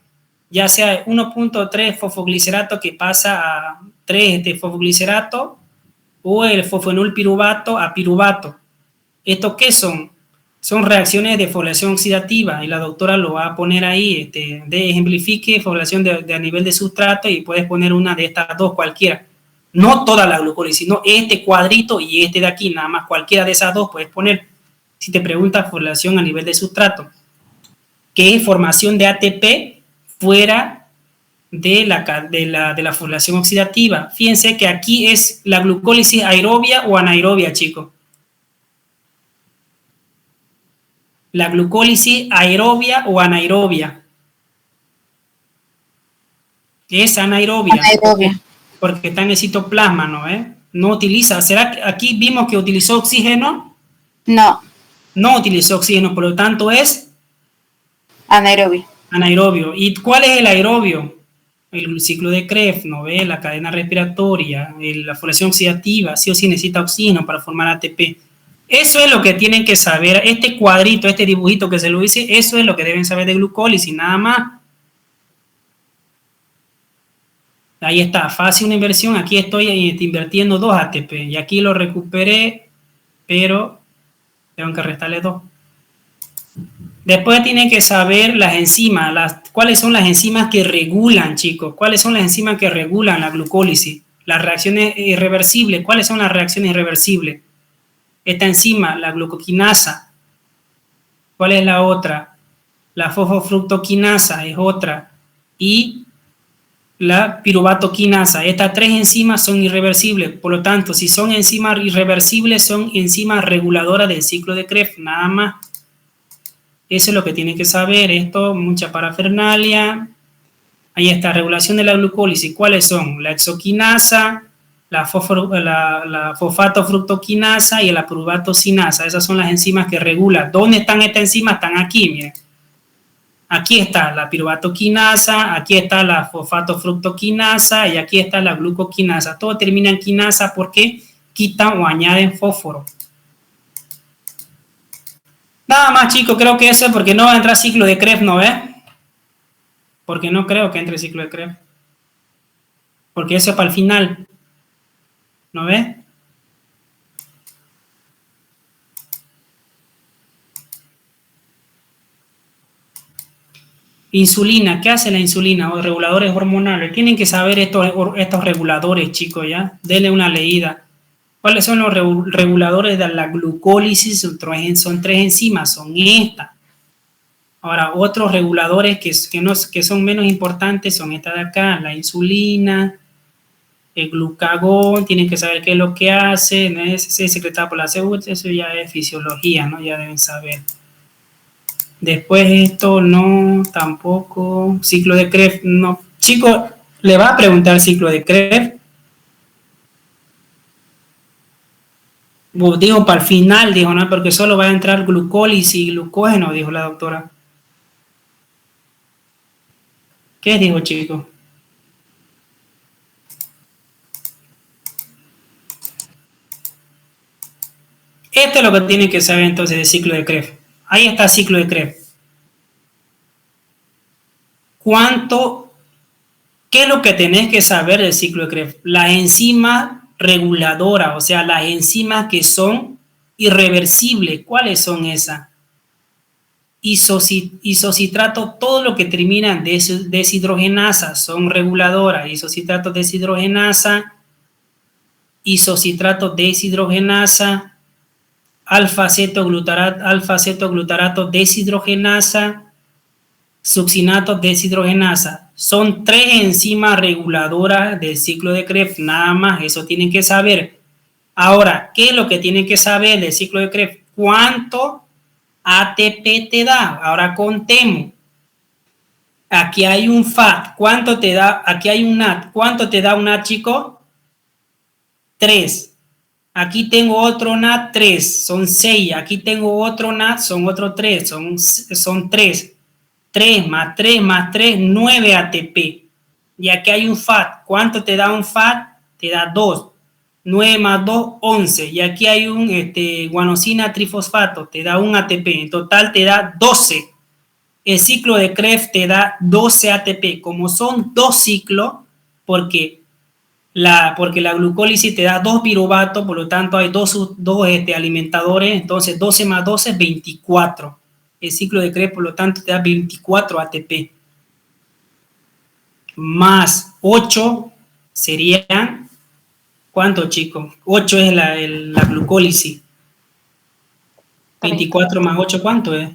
ya sea 1.3 fosfoglicerato que pasa a 3 de fosfoglicerato o el fosfenol piruvato a piruvato. ¿Estos qué son? Son reacciones de fosforilación oxidativa y la doctora lo va a poner ahí, de ejemplifique fosforilación de a nivel de sustrato y puedes poner una de estas dos cualquiera. No toda la glucólisis, sino este cuadrito y este de aquí, nada más cualquiera de esas dos puedes poner. Si te preguntas fosforilación a nivel de sustrato, que es formación de ATP fuera de la fosforilación oxidativa. Fíjense que aquí es la glucólisis aerobia o anaerobia, chicos. La glucólisis aerobia o anaerobia. Es anaerobia. Anaerobia. Porque está en el citoplasma, ¿no? No utiliza. ¿Será que aquí vimos que utilizó oxígeno? No, No utilizó oxígeno, por lo tanto es anaerobia. anaerobio. ¿Y cuál es el aerobio? El ciclo de Krebs, ¿no ve? La cadena respiratoria, la fosforilación oxidativa, sí o sí necesita oxígeno para formar ATP. Eso es lo que tienen que saber. Este cuadrito, este dibujito que se lo hice, eso es lo que deben saber de glucólisis, nada más. Ahí está, fase una inversión. Aquí estoy invirtiendo 2 ATP y aquí lo recuperé, pero tengo que restarle 2. Después tienen que saber las enzimas, cuáles son las enzimas que regulan, chicos, cuáles son las enzimas que regulan la glucólisis, las reacciones irreversibles, cuáles son las reacciones irreversibles. Esta enzima, la glucoquinasa. ¿Cuál es la otra? La fosfofructoquinasa es otra. Y la piruvatoquinasa. Estas 3 enzimas son irreversibles. Por lo tanto, si son enzimas irreversibles, son enzimas reguladoras del ciclo de Krebs. Nada más. Eso es lo que tienen que saber. Esto, mucha parafernalia. Ahí está, regulación de la glucólisis. ¿Cuáles son? La exoquinasa, la fosfatofructoquinasa y la piruvatocinasa. Esas son las enzimas que regulan. ¿Dónde están estas enzimas? Están aquí, miren. Aquí está la piruvatoquinasa, aquí está la fosfatofructoquinasa y aquí está la glucoquinasa. Todo termina en quinasa porque quitan o añaden fósforo. Nada más, chicos, creo que eso es porque no va a entrar ciclo de Krebs, ¿no ves? Porque no creo que entre ciclo de Krebs. Porque eso es para el final. ¿No ves? Insulina, ¿qué hace la insulina? O reguladores hormonales. Tienen que saber estos reguladores, chicos, ¿ya? Denle una leída. ¿Cuáles son los reguladores de la glucólisis? Son 3 enzimas, son estas. Ahora, otros reguladores que son menos importantes son estas de acá, la insulina, el glucagón, tienen que saber qué es lo que hace, no es secretado por la célula, eso ya es fisiología, ¿no? Ya deben saber. Después esto no, tampoco, ciclo de Krebs, no. Chicos, ¿le va a preguntar ciclo de Krebs? Dijo para el final, dijo, no, porque solo va a entrar glucólisis y glucógeno, dijo la doctora. ¿Qué dijo, chicos? Esto es lo que tienen que saber entonces del ciclo de Krebs. Ahí está el ciclo de Krebs. ¿Qué es lo que tenés que saber del ciclo de Krebs? Las enzimas reguladoras, o sea, las enzimas que son irreversibles. ¿Cuáles son esas? Isocitrato, todo lo que termina en deshidrogenasa son reguladoras. Isocitrato deshidrogenasa, isocitrato deshidrogenasa, alfa-cetoglutarato deshidrogenasa, succinato deshidrogenasa. Son 3 enzimas reguladoras del ciclo de Krebs, nada más, eso tienen que saber. Ahora, ¿qué es lo que tienen que saber del ciclo de Krebs? ¿Cuánto ATP te da? Ahora contemos. Aquí hay un FAT, ¿cuánto te da? Aquí hay un NAT, ¿cuánto te da un NAT, chico? 3. Aquí tengo otro NAT, 3, son 6. Aquí tengo otro NAT, son otros 3, son 3. 3 más 3 más 3, 9 ATP. Y aquí hay un FAT. ¿Cuánto te da un FAT? Te da 2. 9 más 2, 11. Y aquí hay un guanosina trifosfato, te da un ATP. En total te da 12. El ciclo de Krebs te da 12 ATP. Como son 2 ciclos, porque la glucólisis te da 2 piruvatos, por lo tanto hay dos alimentadores, entonces 12 más 12 es 24. El ciclo de Krebs, por lo tanto, te da 24 ATP. Más 8 serían, ¿cuánto, chicos? 8 es la glucólisis. 24 más 8, ¿cuánto es?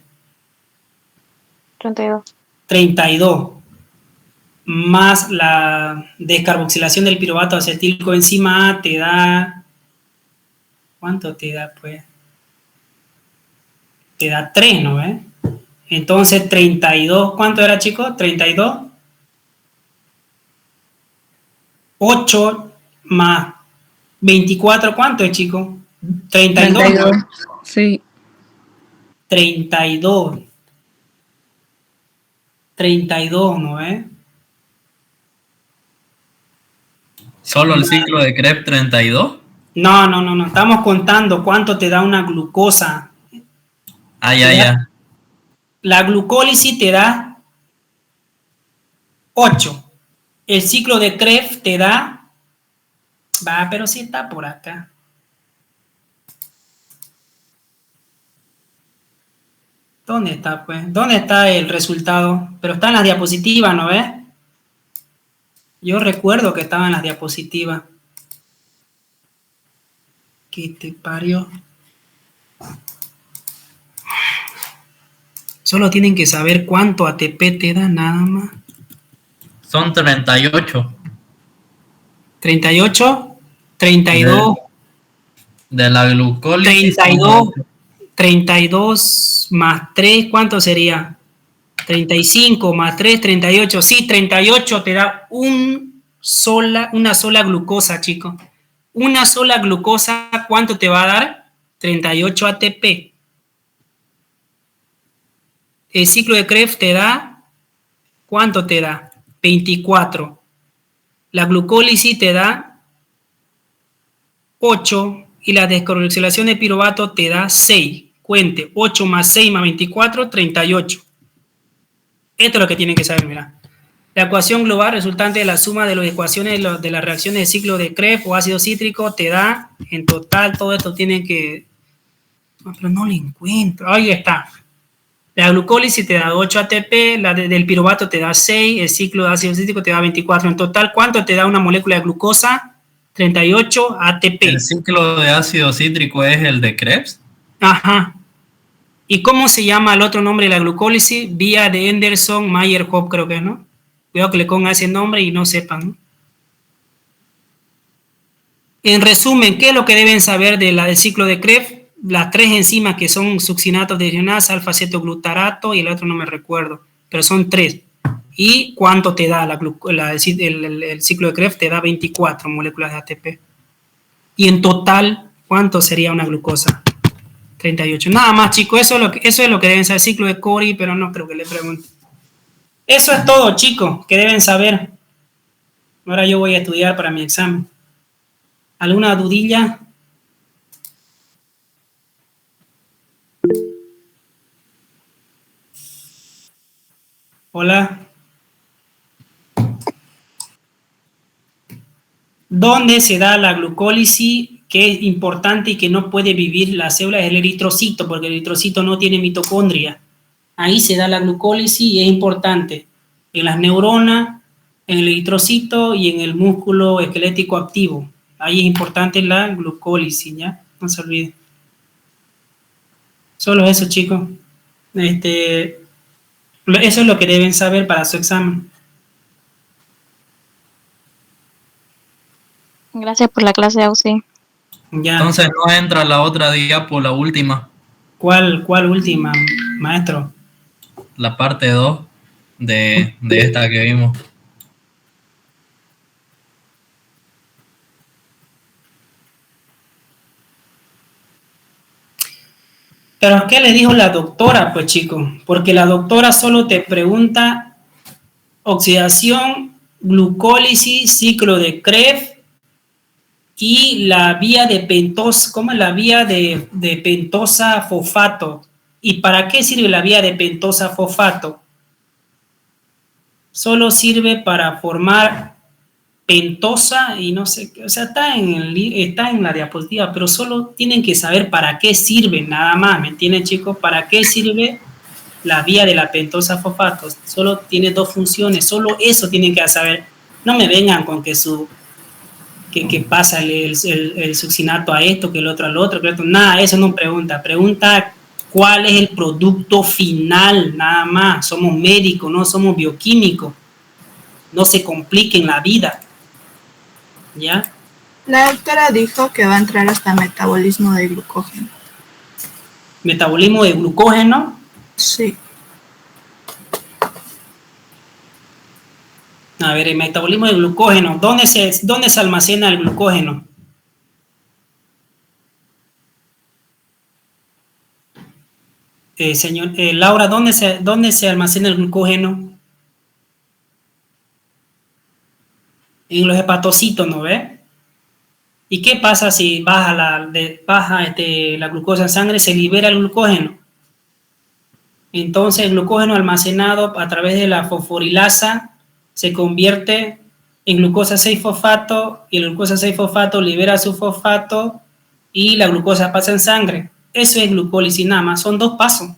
32. 32. Más la descarboxilación del piruvato acetílico enzima A te da, ¿cuánto te da, pues? Te da 3, ¿no ves? Entonces 32, ¿cuánto era, chicos? 32. 8 más 24, ¿cuánto es, chicos? 32. 32. Sí. 32. 32, ¿no ves? ¿Solo el ciclo de Krebs 32? No. Estamos contando cuánto te da una glucosa. Ah, ya. La glucólisis te da 8. El ciclo de Krebs te da... pero sí está por acá. ¿Dónde está, pues? ¿Dónde está el resultado? Pero está en las diapositivas, ¿no ves? Yo recuerdo que estaba en las diapositivas. ¿Qué te parió? Solo tienen que saber cuánto ATP te da, nada más. Son 38. 38, 32. De la glucólisis. 32 más 3, ¿cuánto sería? 35 más 3, 38. Sí, 38 te da una sola glucosa, chicos. Una sola glucosa, ¿cuánto te va a dar? 38 ATP. El ciclo de Krebs te da, ¿cuánto te da? 24. La glucólisis te da 8 y la descarboxilación de piruvato te da 6. Cuente, 8 más 6 más 24, 38. Esto es lo que tienen que saber, mira. La ecuación global resultante de la suma de las ecuaciones de las reacciones de ciclo de Krebs o ácido cítrico te da, en total, todo esto tienen que... No, pero no lo encuentro. Ahí está. La glucólisis te da 8 ATP, la del piruvato te da 6, el ciclo de ácido cítrico te da 24. En total, ¿cuánto te da una molécula de glucosa? 38 ATP. ¿El ciclo de ácido cítrico es el de Krebs? Ajá. ¿Y cómo se llama el otro nombre de la glucólisis? Vía de Anderson-Mayer-Hope, creo que es, ¿no? Cuidado que le pongan ese nombre y no sepan, ¿no? En resumen, ¿qué es lo que deben saber del ciclo de Krebs? Las 3 enzimas que son succinatos de hidrogenasa, alfa-cetoglutarato y el otro no me recuerdo, pero son 3. ¿Y cuánto te da el ciclo de Krebs? Te da 24 moléculas de ATP. Y en total, ¿cuánto sería una glucosa? 38. Nada más, chicos, eso es lo que deben saber. Ciclo de Cori, pero no creo que le pregunte. Eso es todo, chicos, que deben saber. Ahora yo voy a estudiar para mi examen. ¿Alguna dudilla? Hola. ¿Dónde se da la glucólisis? Que es importante y que no puede vivir la célula es el eritrocito, porque el eritrocito no tiene mitocondria. Ahí se da la glucólisis y es importante. En las neuronas, en el eritrocito y en el músculo esquelético activo. Ahí es importante la glucólisis, ¿ya? No se olviden. Solo eso, chicos. Eso es lo que deben saber para su examen. Gracias por la clase, Auxi. Ya. Entonces no entra la otra diapo, la última, ¿Cuál última, maestro? la parte 2 de esta que vimos. Pero ¿qué le dijo la doctora, pues, chicos? Porque la doctora solo te pregunta oxidación, glucólisis, ciclo de Krebs y la vía de pentosa, ¿cómo es la vía de pentosa fosfato? ¿Y para qué sirve la vía de pentosa fosfato? Solo sirve para formar pentosa y no sé qué, o sea, está en la diapositiva, pero solo tienen que saber para qué sirve, nada más, ¿me entienden, chicos? ¿Para qué sirve la vía de la pentosa fosfato? Solo tiene dos funciones, solo eso tienen que saber. No me vengan con que pasa el succinato a esto, que el otro al otro, que el otro, nada, eso no pregunta. Pregunta cuál es el producto final, nada más. Somos médicos, no somos bioquímicos. No se compliquen la vida. ¿Ya? La doctora dijo que va a entrar hasta metabolismo de glucógeno. ¿Metabolismo de glucógeno? Sí. A ver, el metabolismo de glucógeno, ¿dónde se almacena el glucógeno? Señor, Laura, ¿dónde se almacena el glucógeno? En los hepatocitos, ¿no ve? ¿Y qué pasa si baja la glucosa en sangre? Se libera el glucógeno. Entonces el glucógeno almacenado a través de la fosforilasa se convierte en glucosa 6-fosfato y el glucosa 6-fosfato libera su fosfato y la glucosa pasa en sangre. Eso es glucólisis nada más, son 2 pasos.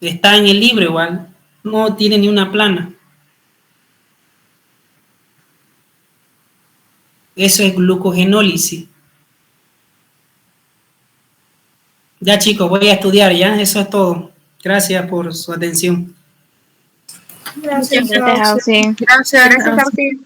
Está en el libro igual, no tiene ni una plana. Eso es glucogenólisis. Ya, chicos, voy a estudiar, ¿ya? Eso es todo. Gracias por su atención. Gracias, Gracias, Auxi. Gracias, Auxi.